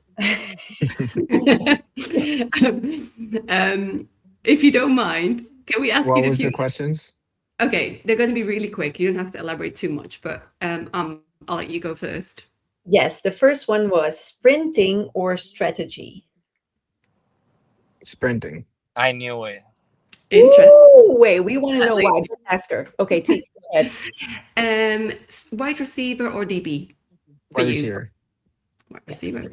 If you don't mind, can we ask you What the was the few? questions? Okay, they're going to be really quick. You don't have to elaborate too much, but I'll let you go first. Yes, the first one was sprinting or strategy. Sprinting. I knew it. Interesting. Ooh, wait, we want to know why. Get after. Okay, T, go ahead. Wide receiver or DB for Wide you? receiver. Wide receiver.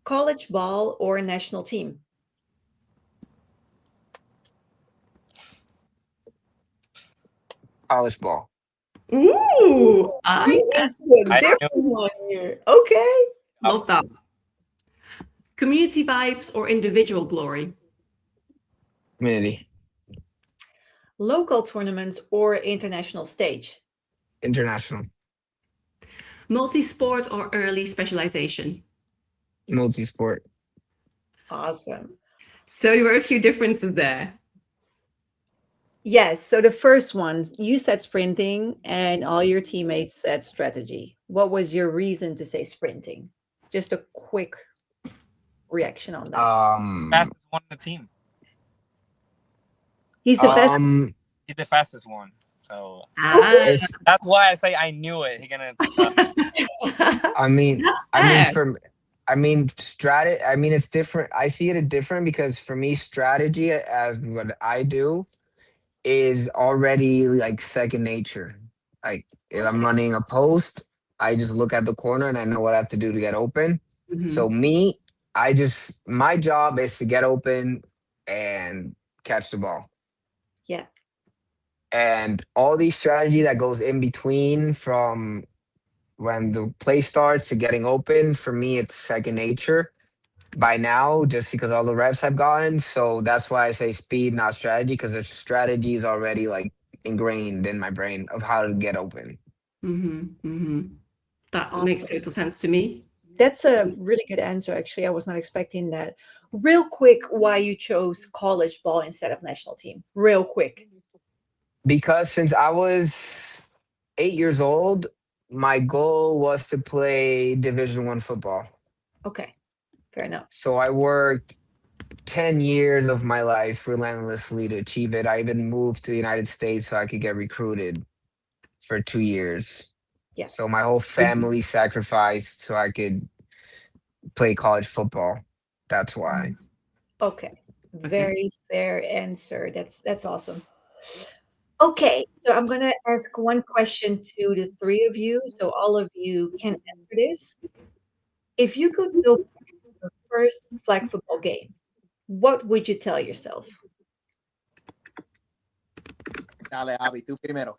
College ball or national team? College ball. Ooh, This I is a I different knew one here. Okay. love that. Community vibes or individual glory? Community. Local tournaments or international stage? International. Multi-sport or early specialization? Multi-sport. Awesome. So there were a few differences there. Yes. So the first one, you said sprinting, and all your teammates said strategy. What was your reason to say sprinting? Just a quick reaction on that. fastest one on the team. He's the fastest. Um, He's the fastest one. So Ah, it's. that's why I say I knew it. He gonna. I mean, that's I mean, fair. for. I mean, I mean, it's different. I see it different because for me, strategy as what I do is already like second nature. Like if I'm Okay. running a post, I just look at the corner and I know what I have to do to get open. So Mhm. me, my job is to get open and catch the ball. Yeah. And all these strategy that goes in between from when the play starts to getting open, for me, it's second nature by now, just because all the reps I've gotten. So that's why I say speed, not strategy, because the strategy is already like ingrained in my brain of how to get open. That makes Awesome. total sense to me. That's a really good answer, actually. I was not expecting that. Real quick, why you chose college ball instead of national team? Real quick. Because since I was 8 years old, my goal was to play Division 1 football. Okay, fair enough. So I worked 10 years of my life relentlessly to achieve it. I even moved to the United States so I could get recruited for 2 years. Yeah. So my whole family sacrificed so I could play college football. That's why. Okay. Very fair answer. That's awesome. Okay, so I'm gonna ask one question to the three of you, so all of you can answer this. If you could go back to your first flag football game, what would you tell yourself? Dale, Javi, tú primero.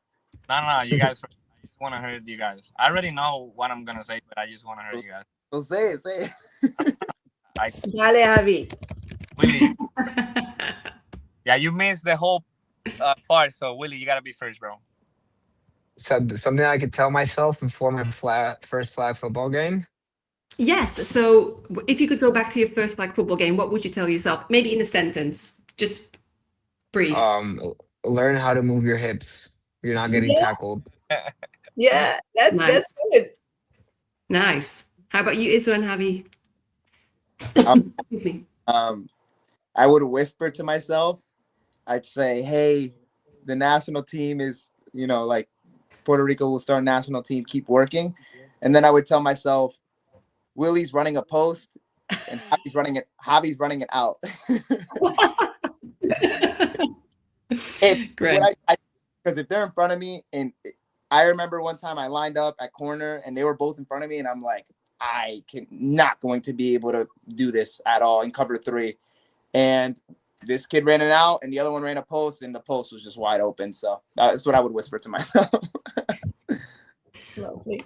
No, you guys. I just want to hear you guys. I already know what I'm gonna say, but I just want to hear you guys. So say it, say it. I Dale, Javi. Willy. Yeah, you missed the whole part. So Willy, you gotta be first, bro. So something I could tell myself before my first flag football game. Yes. So if you could go back to your first flag football game, what would you tell yourself? Maybe in a sentence, just brief. Learn how to move your hips. You're not getting Yeah. tackled. Yeah, that's Nice. good. Nice. How about you, Izzo and Javi? Excuse me. I would whisper to myself. I'd say, "Hey, the national team is, like Puerto Rico will start a national team. Keep working." And then I would tell myself, "Willy's running a post, and Javi's running it. Javi's running it out." Great. Because if they're in front of me, and I remember one time I lined up at corner, and they were both in front of me, and I'm like, I can not going to be able to do this at all in cover 3. And this kid ran it out, and the other one ran a post, and the post was just wide open. So that's what I would whisper to myself. Lovely.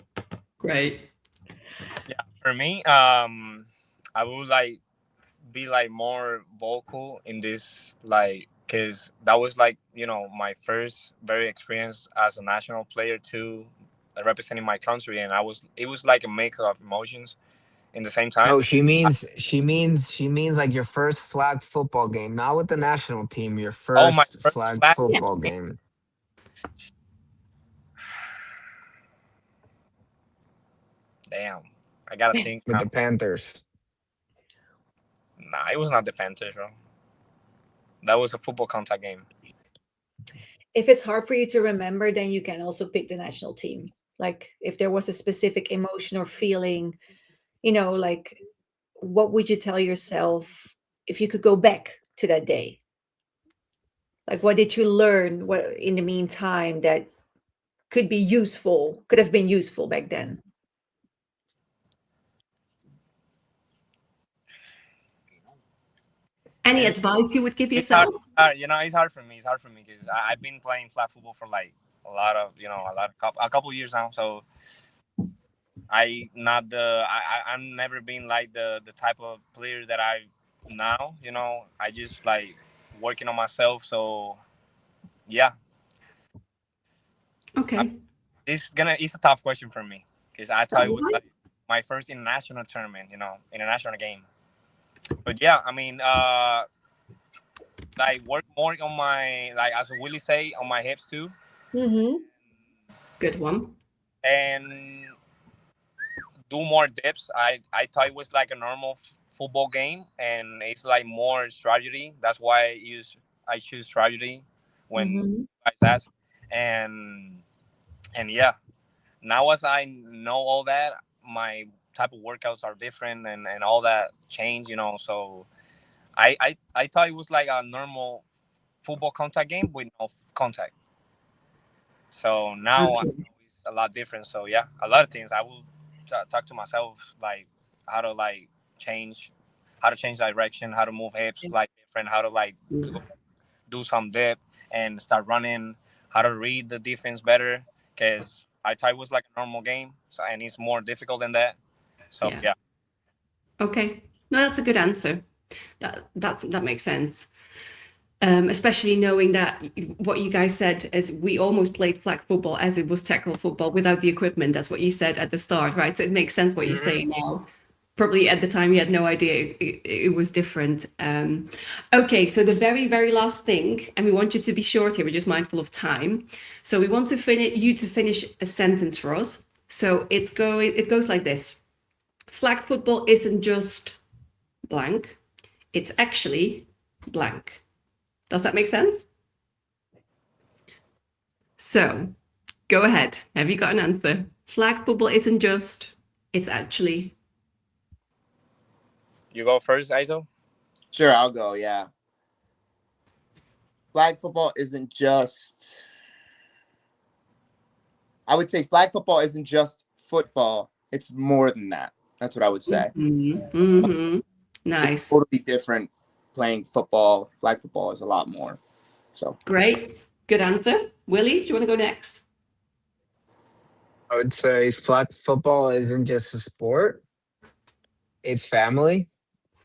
Great. Yeah, for me, I would be more vocal in this, because that was my first very experience as a national player too, representing my country, and it was like a mix of emotions in the same time. No, she means like your first flag football game, not with the national team. Your Oh, my first first flag flag. Yeah. football game Damn, I gotta think with now. the Panthers. Nah, it was not the Panthers, bro. That was a football contact game. If it's hard for you to remember, then you can also pick the national team. Like if there was a specific emotion or feeling, like what would you tell yourself if you could go back to that day? Like what did you learn what in the meantime that could have been useful back then? Any It's advice you would give it's hard, yourself? it's hard for me. It's hard for me because I've been playing flag football for a couple years now. So I'm never been like the type of player that I now. I just working on myself. So yeah, Okay. it's a tough question for me because I thought That's it was fine. my first international tournament. International game. But yeah, I mean, work more on my, as Willie say, on my hips too, Mm-hmm. Good one. and do more dips. I thought it was like a normal football game, and it's like more strategy. That's why I choose strategy when Mm-hmm. guys ask, and yeah. Now as I know all that, my type of workouts are different, and all that change. So I thought it was like a normal football contact game with no contact. So now I know Okay. it's a lot different. So yeah, a lot of things I will talk to myself how to change, how to change direction, how to move hips different, how to to go, do some dip and start running, how to read the defense better, because I thought it was like a normal game, so and it's more difficult than that. So Yeah. yeah. Okay. No, that's a good answer. That makes sense. Especially knowing that what you guys said is we almost played flag football as it was tackle football without the equipment. That's what you said at the start, right? So it makes sense what you're Mhm. saying now. Probably at the time you had no idea it was different. Okay, so the very, very last thing, and we want you to be short here, we're just mindful of time. So we want to finish a sentence for us. So it goes like this. Flag football isn't just blank, it's actually blank. Does that make sense? So, go ahead. Have you got an answer? Flag football isn't just, it's actually. You go first, Iso. Sure, I'll go. Yeah. Flag football isn't just. I would say flag football isn't just football. It's more than that. That's what I would say. Mm-hmm. Nice. Totally different playing football. Flag football is a lot more. So Great. Good answer. Willy, do you want to go next? I would say flag football isn't just a sport; it's family.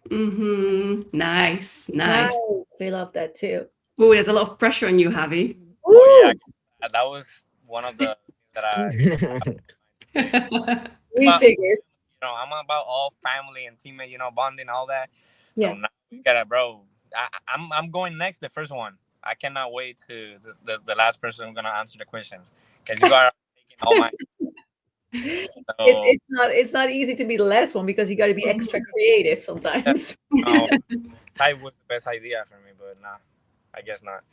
Mm-hmm. Nice. Nice. Nice. We love that too. Oh, there's a lot of pressure on you, Javi. Oh yeah, Woo! that was one of the things that I. We But, figured. I'm about all family and teammate, bonding, all that. So Yeah. now we gotta, bro. I'm going next. The first one. I cannot wait to the last person gonna answer the questions, because you are taking all my. So It's not easy to be the last one because you got to be extra creative sometimes. no, that was the best idea for me, but nah, I guess not.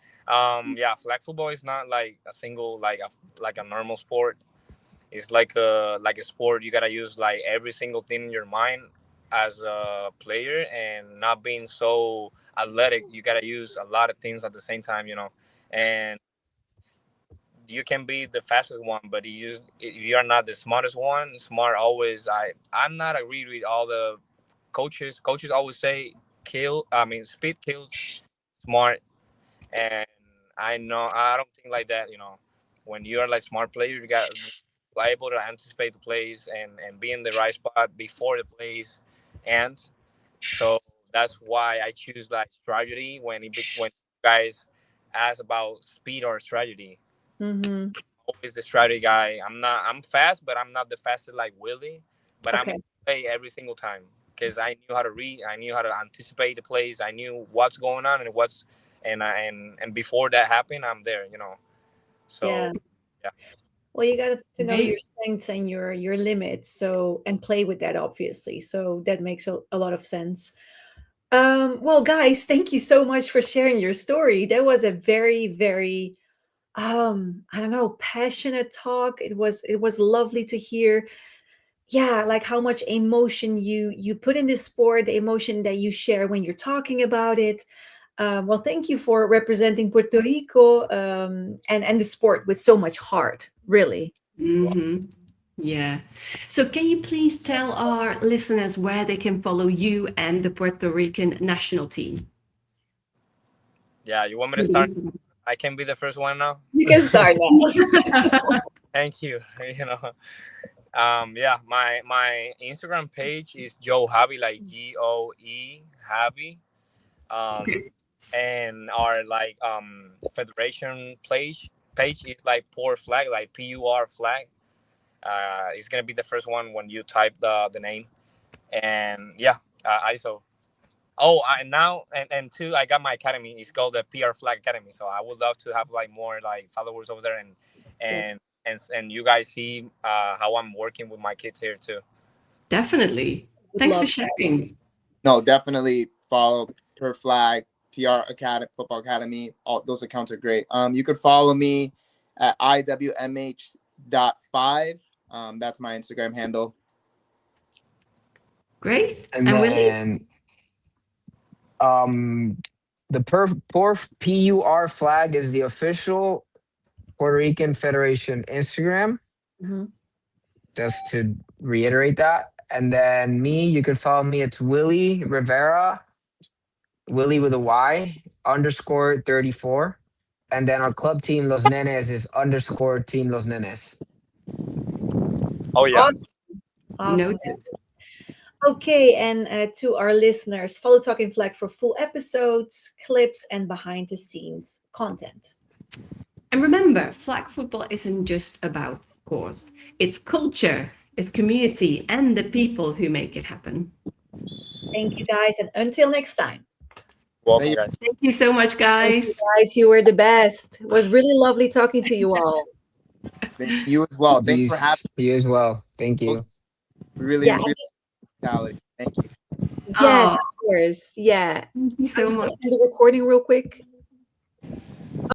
Yeah, flag football is not like a single like a normal sport. It's like a sport. You gotta use like every single thing in your mind as a player, and not being so athletic. You gotta use a lot of things at the same time, and you can be the fastest one, but you are not the smartest one. Smart always. I'm not agree with all the coaches. Coaches always say speed kills smart, and I know I don't think like that. When you're like smart player, you got able to anticipate the plays and be in the right spot before the plays, and so that's why I choose like strategy when guys ask about speed or strategy. Hmm. Always the strategy guy. I'm fast, but I'm not the fastest like Willy. But I'm Okay. play every single time because I knew how to read. I knew how to anticipate the plays. I knew what's going on and before that happened, I'm there. Yeah. So yeah, Well, you got to know your Great. strengths and your limits, so and play with that obviously. So that makes a lot of sense. Well, guys, thank you so much for sharing your story. That was a very, very I don't know, passionate talk. It was lovely to hear. Yeah, like how much emotion you put in this sport, the emotion that you share when you're talking about it. Well, thank you for representing Puerto Rico and the sport with so much heart. Really. Mm-hmm. Yeah. So can you please tell our listeners where they can follow you and the Puerto Rican national team? yeah. You want me to start? I can be the first one now. You can start now. Thank you. Yeah. My Instagram page is Joe Javi, like Goe Javi. Um, and our like federation page is like Pur Flag, like PUR flag. It's gonna be the first one when you type the name, and yeah, ISO. Oh, and two, I got my academy. It's called the PR Flag Academy. So I would love to have like more like followers over there, and Yes. and you guys see how I'm working with my kids here too. Definitely. Would Thanks for love that. sharing. no, definitely follow Per Flag, PR Academy, Football Academy. All those accounts are great. You could follow me at IWMH.5. That's my Instagram handle. Great. And And Willy? then um, the PUR flag is the official Puerto Rican Federation Instagram. Mhm. Just to reiterate that. And then me, you could follow me. It's Willy Rivera, Willy with a Y _34. And then our club team, Los Nenes, is underscore Team Los Nenes. Oh yeah. Awesome. Awesome. Noted. Okay, and to our listeners, follow Talking Flag for full episodes, clips, and behind the scenes content. And remember, flag football isn't just about scores. It's culture, it's community, and the people who make it happen. Thank you guys, and until next time. Welcome, Thank- guys. Thank you so much, Thank guys. you guys, you were the best. It was really lovely talking to you all. Thank you as well. Thanks for having You as well. Thank you. me. Really, Yeah, really hospitality. Tthank you. yes, Oh. of course. Yeah. Thank you I'm so just much. gonna end the recording real quick.